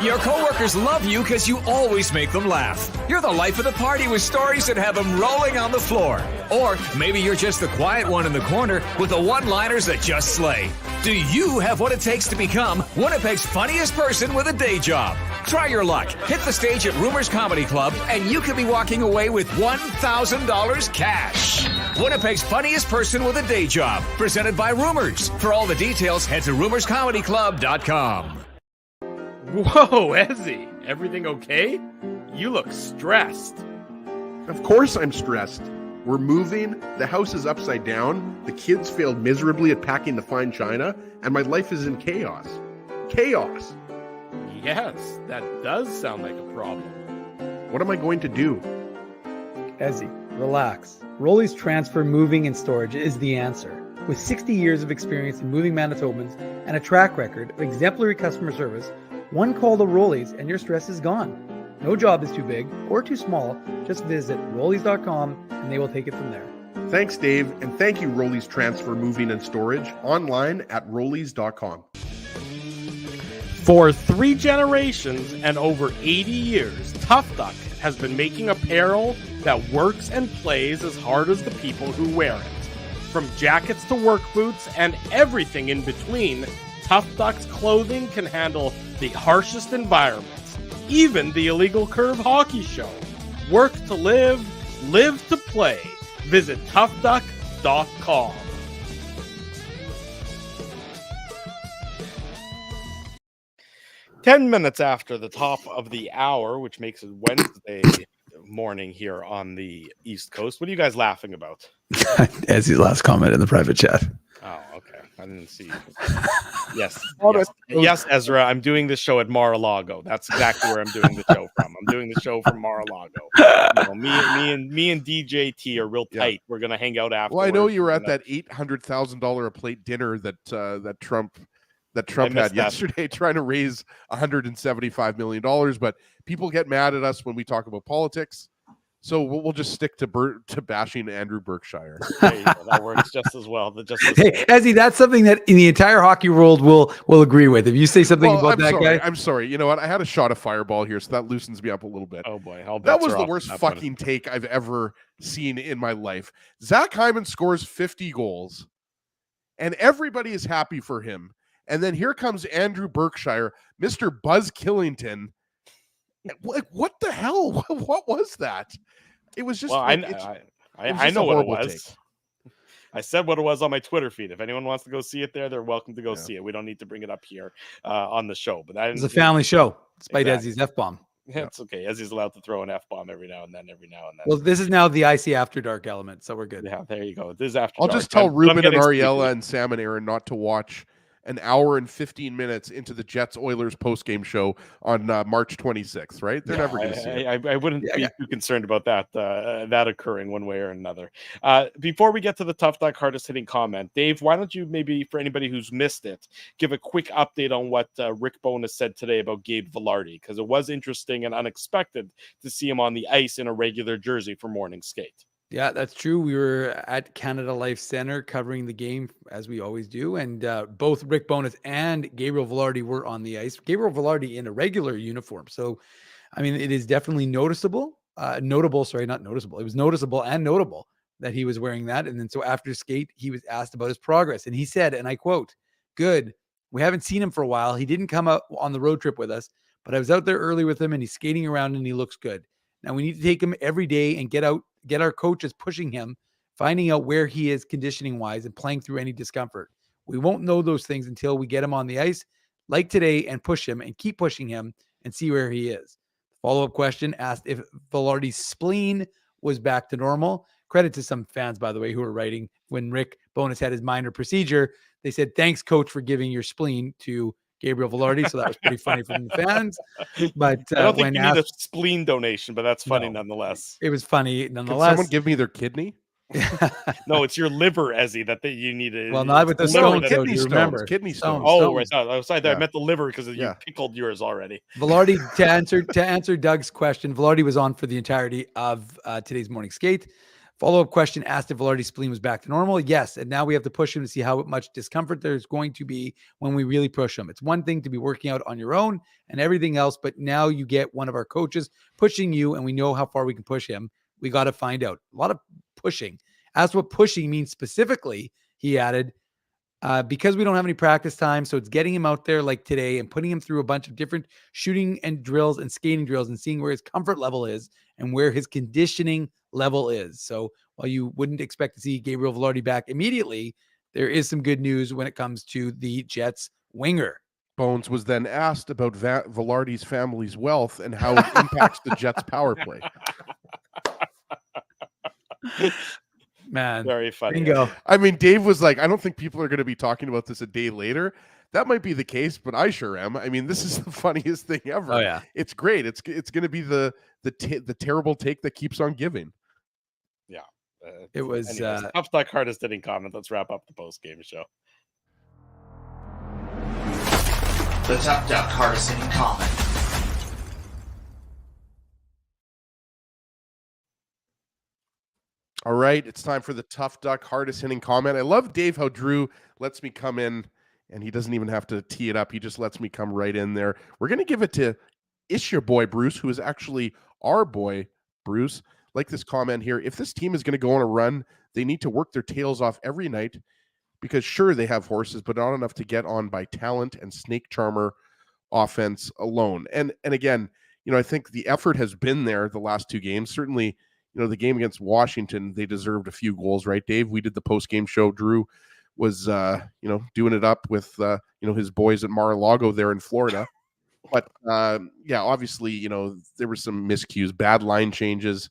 Your coworkers love you because you always make them laugh. You're the life of the party with stories that have them rolling on the floor. Or maybe you're just the quiet one in the corner with the one-liners that just slay. Do you have what it takes to become Winnipeg's funniest person with a day job? Try your luck. Hit the stage at Rumors Comedy Club, and you could be walking away with $1,000 cash. Winnipeg's funniest person with a day job. Presented by Rumors. For all the details, head to rumorscomedyclub.com. Whoa, Ezzy, everything okay? You look stressed. Of course I'm stressed. We're moving, the house is upside down, the kids failed miserably at packing the fine china, and my life is in chaos. Chaos! Yes, that does sound like a problem. What am I going to do? Ezzy, relax. Rolly's Transfer Moving and Storage is the answer. With 60 years of experience in moving Manitobans and a track record of exemplary customer service, one call to Rollies and your stress is gone. No job is too big or too small. Just visit rollies.com and they will take it from there. Thanks, Dave, and thank you, Rollies Transfer Moving and Storage, online at rollies.com. For 3 generations and over 80 years, Tough Duck has been making apparel that works and plays as hard as the people who wear it. From jackets to work boots and everything in between, Tough Duck's clothing can handle the harshest environments, even the Illegal Curve hockey show. Work to live, live to play. Visit toughduck.com. Ten minutes after the top of the hour, which makes it Wednesday morning here on the East Coast. What are you guys laughing about? Ezzy's last comment in the private chat. Oh, okay. I didn't see you. Yes, Ezra. I'm doing the show at Mar-a-Lago. That's exactly where I'm doing the show from. I'm doing the show from Mar-a-Lago. Me and DJT are real tight. We're gonna hang out after. Well, I know you were at that $800,000 a plate dinner that Trump had yesterday, trying to raise $175 million. But people get mad at us when we talk about politics. So we'll just stick to bashing Andrew Berkshire. There you go. That works just as well. Hey, Ezzy, that's something that in the entire hockey world will agree with. If you say something about guy, I'm sorry. You know what? I had a shot of Fireball here, so that loosens me up a little bit. Oh boy, that was the worst fucking take I've ever seen in my life. Zach Hyman scores 50 goals, and everybody is happy for him. And then here comes Andrew Berkshire, Mr. Buzz Killington. What the hell? What was that? It was just. Well, I know what it was. I said what it was on my Twitter feed. If anyone wants to go see it there, they're welcome to go see it. We don't need to bring it up here on the show. But it's a family show, despite Ezzy's F-bomb. It's okay. Ezzy's allowed to throw an F-bomb every now and then. Well, this is now the IC After Dark element, so we're good. Yeah, there you go. This is After I'll Dark. just tell Ruben and Ariella and Sam and Aaron not to watch an hour and 15 minutes into the Jets-Oilers post-game show on March 26th, right? They're never going to see it. I wouldn't be too concerned about that occurring one way or another. Before we get to the Tough Duck hardest hitting comment, Dave, why don't you maybe, for anybody who's missed it, give a quick update on what Rick Bowness said today about Gabe Vilardi, because it was interesting and unexpected to see him on the ice in a regular jersey for morning skate. Yeah, that's true. We were at Canada Life Center covering the game, as we always do, and both Rick Bowness and Gabriel Vilardi were on the ice. Gabriel Vilardi in a regular uniform. So, I mean, it is definitely noticeable. Notable, sorry, not noticeable. It was noticeable and notable that he was wearing that. And then so after skate, he was asked about his progress. And he said, and I quote, "Good. We haven't seen him for a while. He didn't come out on the road trip with us, but I was out there early with him and he's skating around and he looks good. Now we need to take him every day and get our coaches pushing him, finding out where he is conditioning wise and playing through any discomfort. We won't know those things until we get him on the ice like today and push him and keep pushing him and see where he is." Follow-up question asked if Vilardi's spleen was back to normal. Credit to some fans, by the way, who were writing when Rick Bowness had his minor procedure. They said, "Thanks, coach, for giving your spleen to Gabriel Vilardi." So that was pretty funny from the fans. But I don't think you need a spleen donation, but that's funny nonetheless. It was funny nonetheless. Can someone give me their kidney? No, it's your liver, Ezzy, that you need. Well, not with the stones, kidney stones. Remember. Kidney stones. Oh, right. I was sorry, I meant the liver because you pickled yours already. Vilardi, to answer Doug's question, Vilardi was on for the entirety of today's morning skate. Follow-up question asked if Vilardi's spleen was back to normal. Yes, and now we have to push him to see how much discomfort there's going to be when we really push him. It's one thing to be working out on your own and everything else, but now you get one of our coaches pushing you, and we know how far we can push him. We got to find out. A lot of pushing. As what pushing means specifically, he added, because we don't have any practice time, so it's getting him out there like today and putting him through a bunch of different shooting and drills and skating drills and seeing where his comfort level is and where his conditioning level is. So while you wouldn't expect to see Gabriel Vilardi back immediately, there is some good news when it comes to the Jets winger. Bones was then asked about Vilardi's family's wealth and how it impacts the Jets power play. Man, very funny. Bingo. I mean, Dave was like, "I don't think people are going to be talking about this a day later." That might be the case, but I sure am. I mean, this is the funniest thing ever. Oh yeah, it's great. It's going to be the terrible take that keeps on giving. Yeah, it was Tough Duck hardest hitting comment. Let's wrap up the post game show. The Tough Duck hardest hitting comment. All right, it's time for the Tough Duck hardest hitting comment. I love Dave how Drew lets me come in and he doesn't even have to tee it up. He just lets me come right in there. We're going to give it to your boy Bruce, who is actually our boy Bruce. Like this comment here, if this team is going to go on a run, they need to work their tails off every night because sure, they have horses, but not enough to get on by talent and snake charmer offense alone. And again, I think the effort has been there the last two games. Certainly, the game against Washington, they deserved a few goals, right, Dave? We did the post-game show. Drew was, doing it up with, his boys at Mar-a-Lago there in Florida. But, obviously, there were some miscues, bad line changes,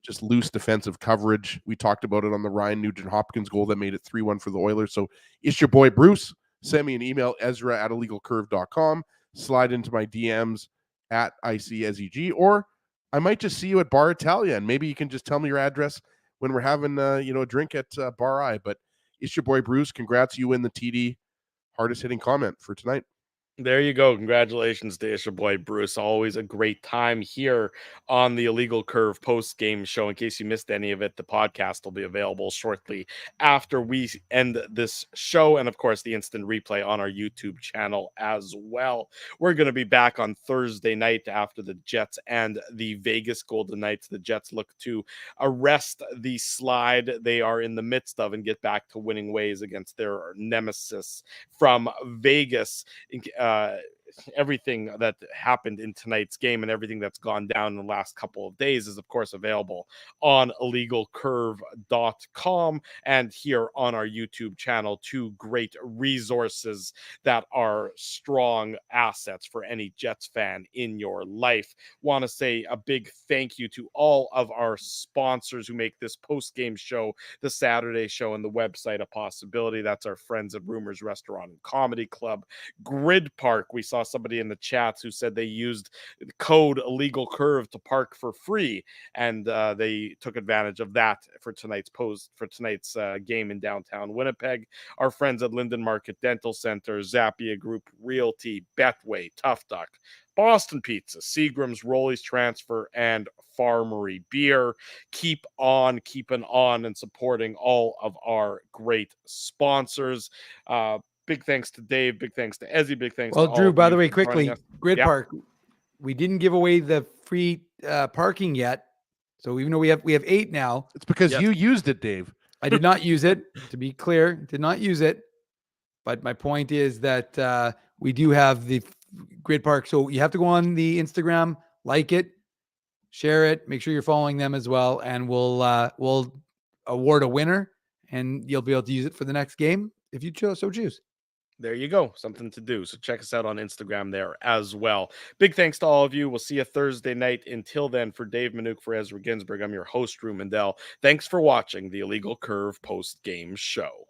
just loose defensive coverage. We talked about it on the Ryan Nugent-Hopkins goal that made it 3-1 for the Oilers. So it's your boy Bruce. Send me an email, ezra@illegalcurve.com. Slide into my DMs at ICSEG, or I might just see you at Bar Italia, and maybe you can just tell me your address when we're having a drink at Bar I. But it's your boy Bruce. Congrats, you win the TD hardest hitting comment for tonight. There you go. Congratulations to Isha Boy Bruce. Always a great time here on the Illegal Curve post-game show. In case you missed any of it, the podcast will be available shortly after we end this show. And of course, the instant replay on our YouTube channel as well. We're going to be back on Thursday night after the Jets and the Vegas Golden Knights. The Jets look to arrest the slide they are in the midst of and get back to winning ways against their nemesis from Vegas. Everything that happened in tonight's game and everything that's gone down in the last couple of days is, of course, available on illegalcurve.com and here on our YouTube channel. Two great resources that are strong assets for any Jets fan in your life. Want to say a big thank you to all of our sponsors who make this post-game show, the Saturday show, and the website a possibility. That's our friends at Rumors Restaurant and Comedy Club. Grid Park, we saw somebody in the chats who said they used the code Illegal Curve to park for free, and they took advantage of that for tonight's game in downtown Winnipeg. Our friends at Linden Market Dental Center, Zappia Group Realty, Betway, Tough Duck, Boston Pizza, Seagram's, Rolly's Transfer, and Farmery Beer. Keep on keeping on and supporting all of our great sponsors. Big thanks to Dave. Big thanks to Ezzy. Big thanks to all Drew, of by you the way, for joining quickly, us. Grid Yeah. Park, we didn't give away the free parking yet. So even though we have 8 now. It's because you used it, Dave. I did not use it, to be clear. Did not use it. But my point is that we do have the Grid Park. So you have to go on the Instagram, like it, share it, make sure you're following them as well, and we'll award a winner, and you'll be able to use it for the next game if you so choose. There you go. Something to do. So check us out on Instagram there as well. Big thanks to all of you. We'll see you Thursday night. Until then, for Dave Manouk, for Ezra Ginsburg, I'm your host, Drew Mandel. Thanks for watching the Illegal Curve post-game show.